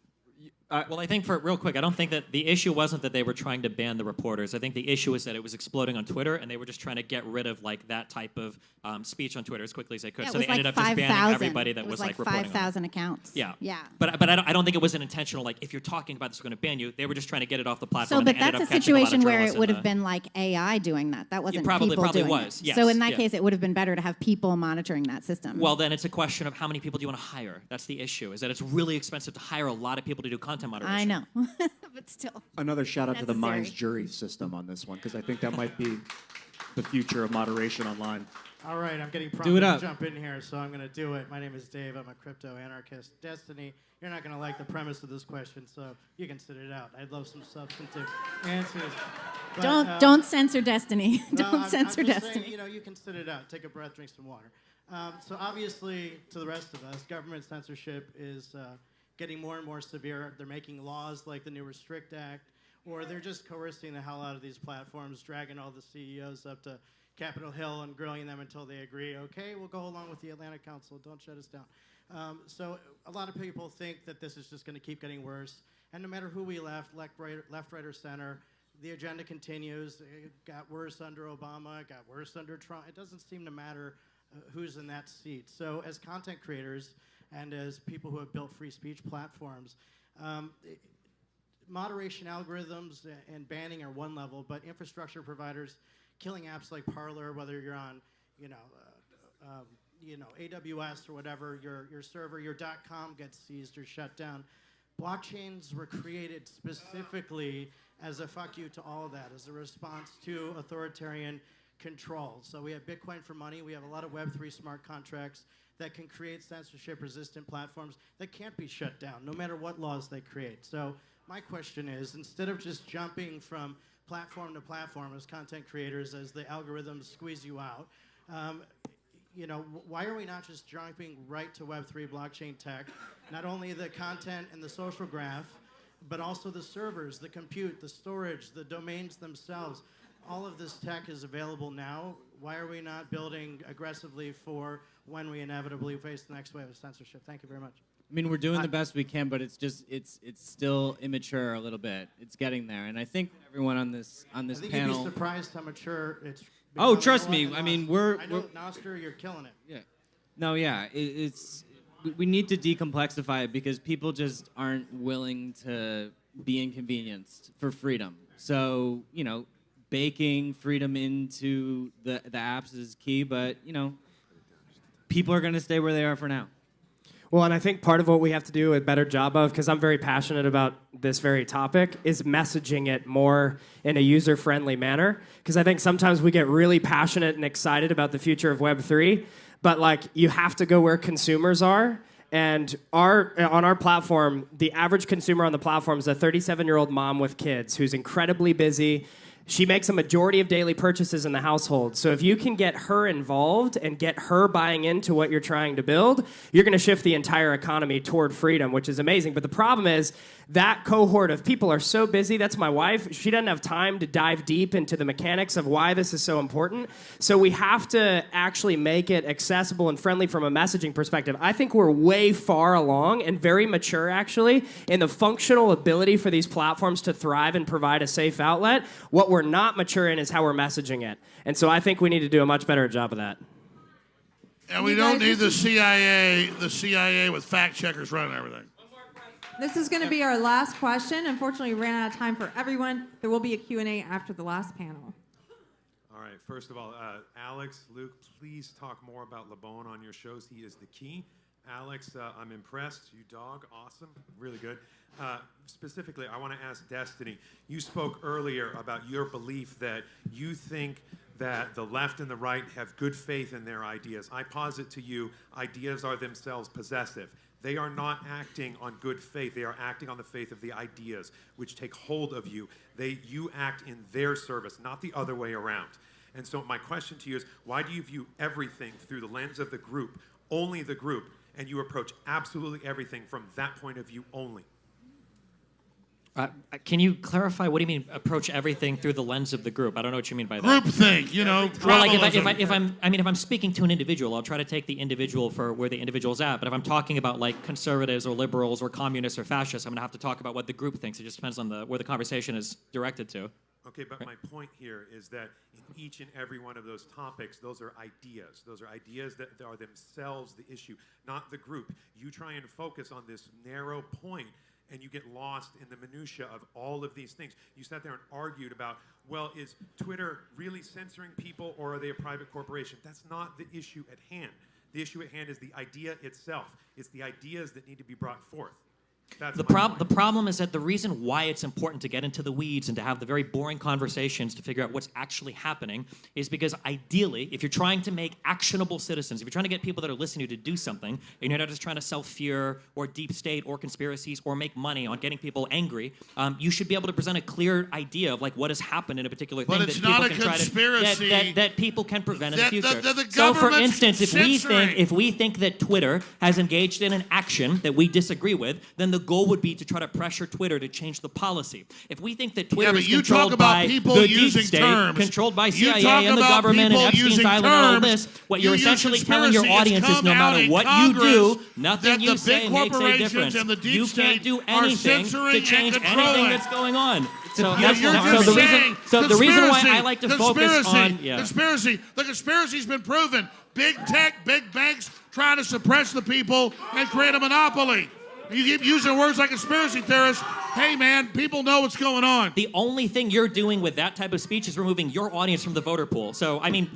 Well, I think real quick, I don't think that the issue wasn't that they were trying to ban the reporters. I think the issue is that it was exploding on Twitter, and they were just trying to get rid of like that type of speech on Twitter as quickly as they could. Yeah, so they ended up just banning everybody that was like reporting 5,000 accounts. Yeah. Yeah. But I don't think it was an intentional, like, if you're talking about this, we're going to ban you. They were just trying to get it off the platform. So, but and they ended that's up a catching lot of situation where it journalists would in have been like AI doing that. That wasn't probably people doing was, it. yes, So in that yeah. case, it would have been better to have people monitoring that system. Well, then it's a question of how many people do you want to hire. That's the issue, is that it's really expensive to hire a lot of people to do content moderation. I know. But still. Another shout out to the necessary. Minds jury system on this one, because I think that might be the future of moderation online. All right, I'm getting Do prompted it to up. jump in here, so I'm going to do it. My name is Dave. I'm a crypto anarchist. Destiny, you're not going to like the premise of this question, so you can sit it out. I'd love some substantive answers. But, Don't censor Destiny. well, Don't censor I'm just Destiny. saying, you can sit it out. Take a breath, drink some water. So obviously, to the rest of us, government censorship is getting more and more severe. They're making laws like the new Restrict Act, or they're just coercing the hell out of these platforms, dragging all the CEOs up to Capitol Hill and grilling them until they agree, okay, we'll go along with the Atlantic Council, don't shut us down. So a lot of people think that this is just going to keep getting worse, and no matter who we left, right, or center, the agenda continues. It got worse under Obama, it got worse under Trump. It doesn't seem to matter who's in that seat. So as content creators and as people who have built free speech platforms, moderation algorithms and banning are one level, but infrastructure providers killing apps like Parler, whether you're on, AWS or whatever, your server, your .com gets seized or shut down. Blockchains were created specifically as a fuck you to all of that, as a response to authoritarian control. So we have Bitcoin for money. We have a lot of Web3 smart contracts that can create censorship-resistant platforms that can't be shut down, no matter what laws they create. So my question is, instead of just jumping from platform to platform as content creators, as the algorithms squeeze you out, why are we not just jumping right to Web3 blockchain tech? Not only the content and the social graph, but also the servers, the compute, the storage, the domains themselves. All of this tech is available now. Why are we not building aggressively for when we inevitably face the next wave of censorship? Thank you very much. I mean, we're doing the best we can, but it's still immature a little bit. It's getting there, and I think everyone on this I think panel. you'd be surprised how mature it's. Oh, becoming. trust I me. know I mean, I know Noster, you're killing it. Yeah. No, yeah. We need to decomplexify it because people just aren't willing to be inconvenienced for freedom. So, baking freedom into the apps is key, but, people are going to stay where they are for now. Well, and I think part of what we have to do a better job of, because I'm very passionate about this very topic, is messaging it more in a user-friendly manner. Because I think sometimes we get really passionate and excited about the future of Web3, but you have to go where consumers are. And on our platform, the average consumer on the platform is a 37-year-old mom with kids who's incredibly busy. She makes a majority of daily purchases in the household. So if you can get her involved and get her buying into what you're trying to build, you're going to shift the entire economy toward freedom, which is amazing. But the problem is that cohort of people are so busy. That's my wife. She doesn't have time to dive deep into the mechanics of why this is so important. So we have to actually make it accessible and friendly from a messaging perspective. I think we're way far along and very mature, actually, in the functional ability for these platforms to thrive and provide a safe outlet. What we're not mature in is how we're messaging it. And so I think we need to do a much better job of that. And we don't need the CIA with fact checkers running everything. This is going to be our last question. Unfortunately, we ran out of time for everyone. There will be a Q&A after the last panel. All right. First of all, Alex, Luke, please talk more about LeBon on your shows. He is the key. Alex, I'm impressed. You dog, awesome, really good. Specifically, I want to ask Destiny. You spoke earlier about your belief that you think that the left and the right have good faith in their ideas. I posit to you, ideas are themselves possessive. They are not acting on good faith. They are acting on the faith of the ideas, which take hold of you. You act in their service, not the other way around. And so my question to you is, why do you view everything through the lens of the group, only the group, and you approach absolutely everything from that point of view only? Can you clarify, what do you mean approach everything through the lens of the group? I don't know what you mean by that. Groupthink, you know. Well, like if I'm speaking to an individual, I'll try to take the individual for where the individual's at. But if I'm talking about like conservatives or liberals or communists or fascists, I'm gonna have to talk about what the group thinks. It just depends on where the conversation is directed to. Okay, but my point here is that in each and every one of those topics, those are ideas. Those are ideas that are themselves the issue, not the group. You try and focus on this narrow point, and you get lost in the minutia of all of these things. You sat there and argued about, well, is Twitter really censoring people, or are they a private corporation? That's not the issue at hand. The issue at hand is the idea itself. It's the ideas that need to be brought forth. The problem is that the reason why it's important to get into the weeds and to have the very boring conversations to figure out what's actually happening is because ideally, if you're trying to make actionable citizens, if you're trying to get people that are listening to you to do something, and you're not just trying to sell fear or deep state or conspiracies or make money on getting people angry, you should be able to present a clear idea of like what has happened in a particular thing that people can try to that people can prevent in the future. So, for instance, if we think that Twitter has engaged in an action that we disagree with, then the goal would be to try to pressure Twitter to change the policy. If we think that Twitter is controlled by the deep state, controlled by CIA and the government and Epstein's Island and all this, what you're essentially telling your audience is no matter what you do, nothing you say makes a difference. You can't do anything to change anything that's going on. So the reason why I like to focus on conspiracy. The conspiracy's been proven. Big tech, big banks trying to suppress the people and create a monopoly. You keep using words like conspiracy theorist. Hey, man, people know what's going on. The only thing you're doing with that type of speech is removing your audience from the voter pool. So, I mean,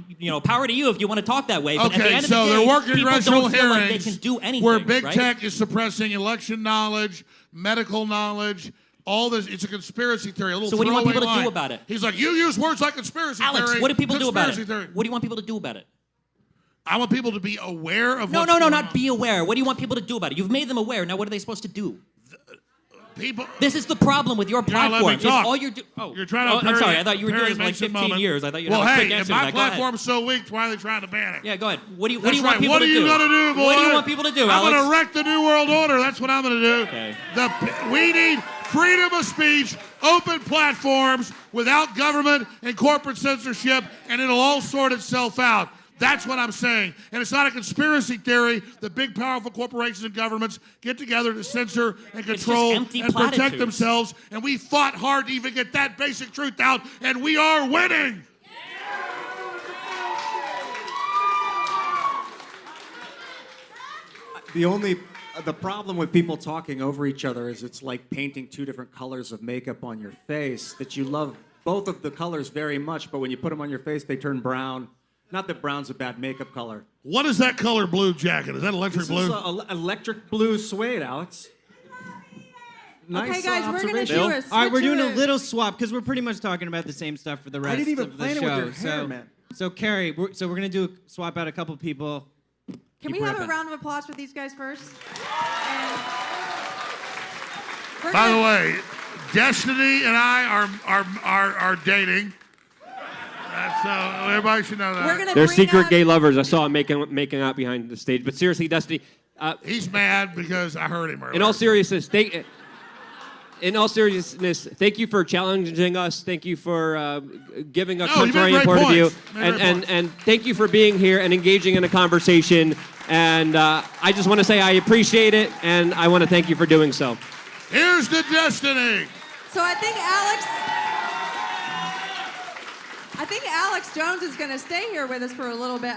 power to you if you want to talk that way. But at the end of the day, they're working congressional don't feel hearings like they can do anything, where big right? tech is suppressing election knowledge, medical knowledge, all this. It's a conspiracy theory. So what do you want people to do about it? He's like, you use words like conspiracy theory. Alex, what do people do about it? Theory. What do you want people to do about it? I want people to be aware of what's going on. Not be aware. What do you want people to do about it? You've made them aware. Now what are they supposed to do? This is the problem with your platform. It's all you're doing. Oh, you're trying to. I'm sorry. I thought you were doing this for like 15 years. I thought you had a quick answer. Well, hey, if my platform's so weak, why are they trying to ban it? Yeah, go ahead. What do you want people to do? What are you gonna do, boy? What do you want people to do, Alex? I'm gonna wreck the new world order. That's what I'm gonna do. Okay. We need freedom of speech, open platforms without government and corporate censorship, and it'll all sort itself out. That's what I'm saying. And it's not a conspiracy theory that big, powerful corporations and governments get together to censor and control and protect themselves. And we fought hard to even get that basic truth out, and we are winning. The problem with people talking over each other is it's like painting two different colors of makeup on your face, that you love both of the colors very much, but when you put them on your face, they turn brown. Not that brown's a bad makeup color. What is that color blue jacket? Is that electric blue? This is electric blue suede, Alex. Nice okay, guys, we're going to do a switch. All right, we're doing a little swap because we're pretty much talking about the same stuff for the rest of the show. I didn't even plan it with your hair, man. So, Carrie, we're going to swap out a couple people. Can we have a round of applause for these guys first? By the way, Destiny and I are dating. So everybody should know that. They're secret gay lovers. I saw them making out behind the stage. But seriously, Destiny. He's mad because I heard him earlier. In all seriousness, thank you for challenging us. Thank you for giving a contrarian point of view. And thank you for being here and engaging in a conversation. And I just want to say I appreciate it, and I want to thank you for doing so. Here's the Destiny. So I think Alex Jones is going to stay here with us for a little bit.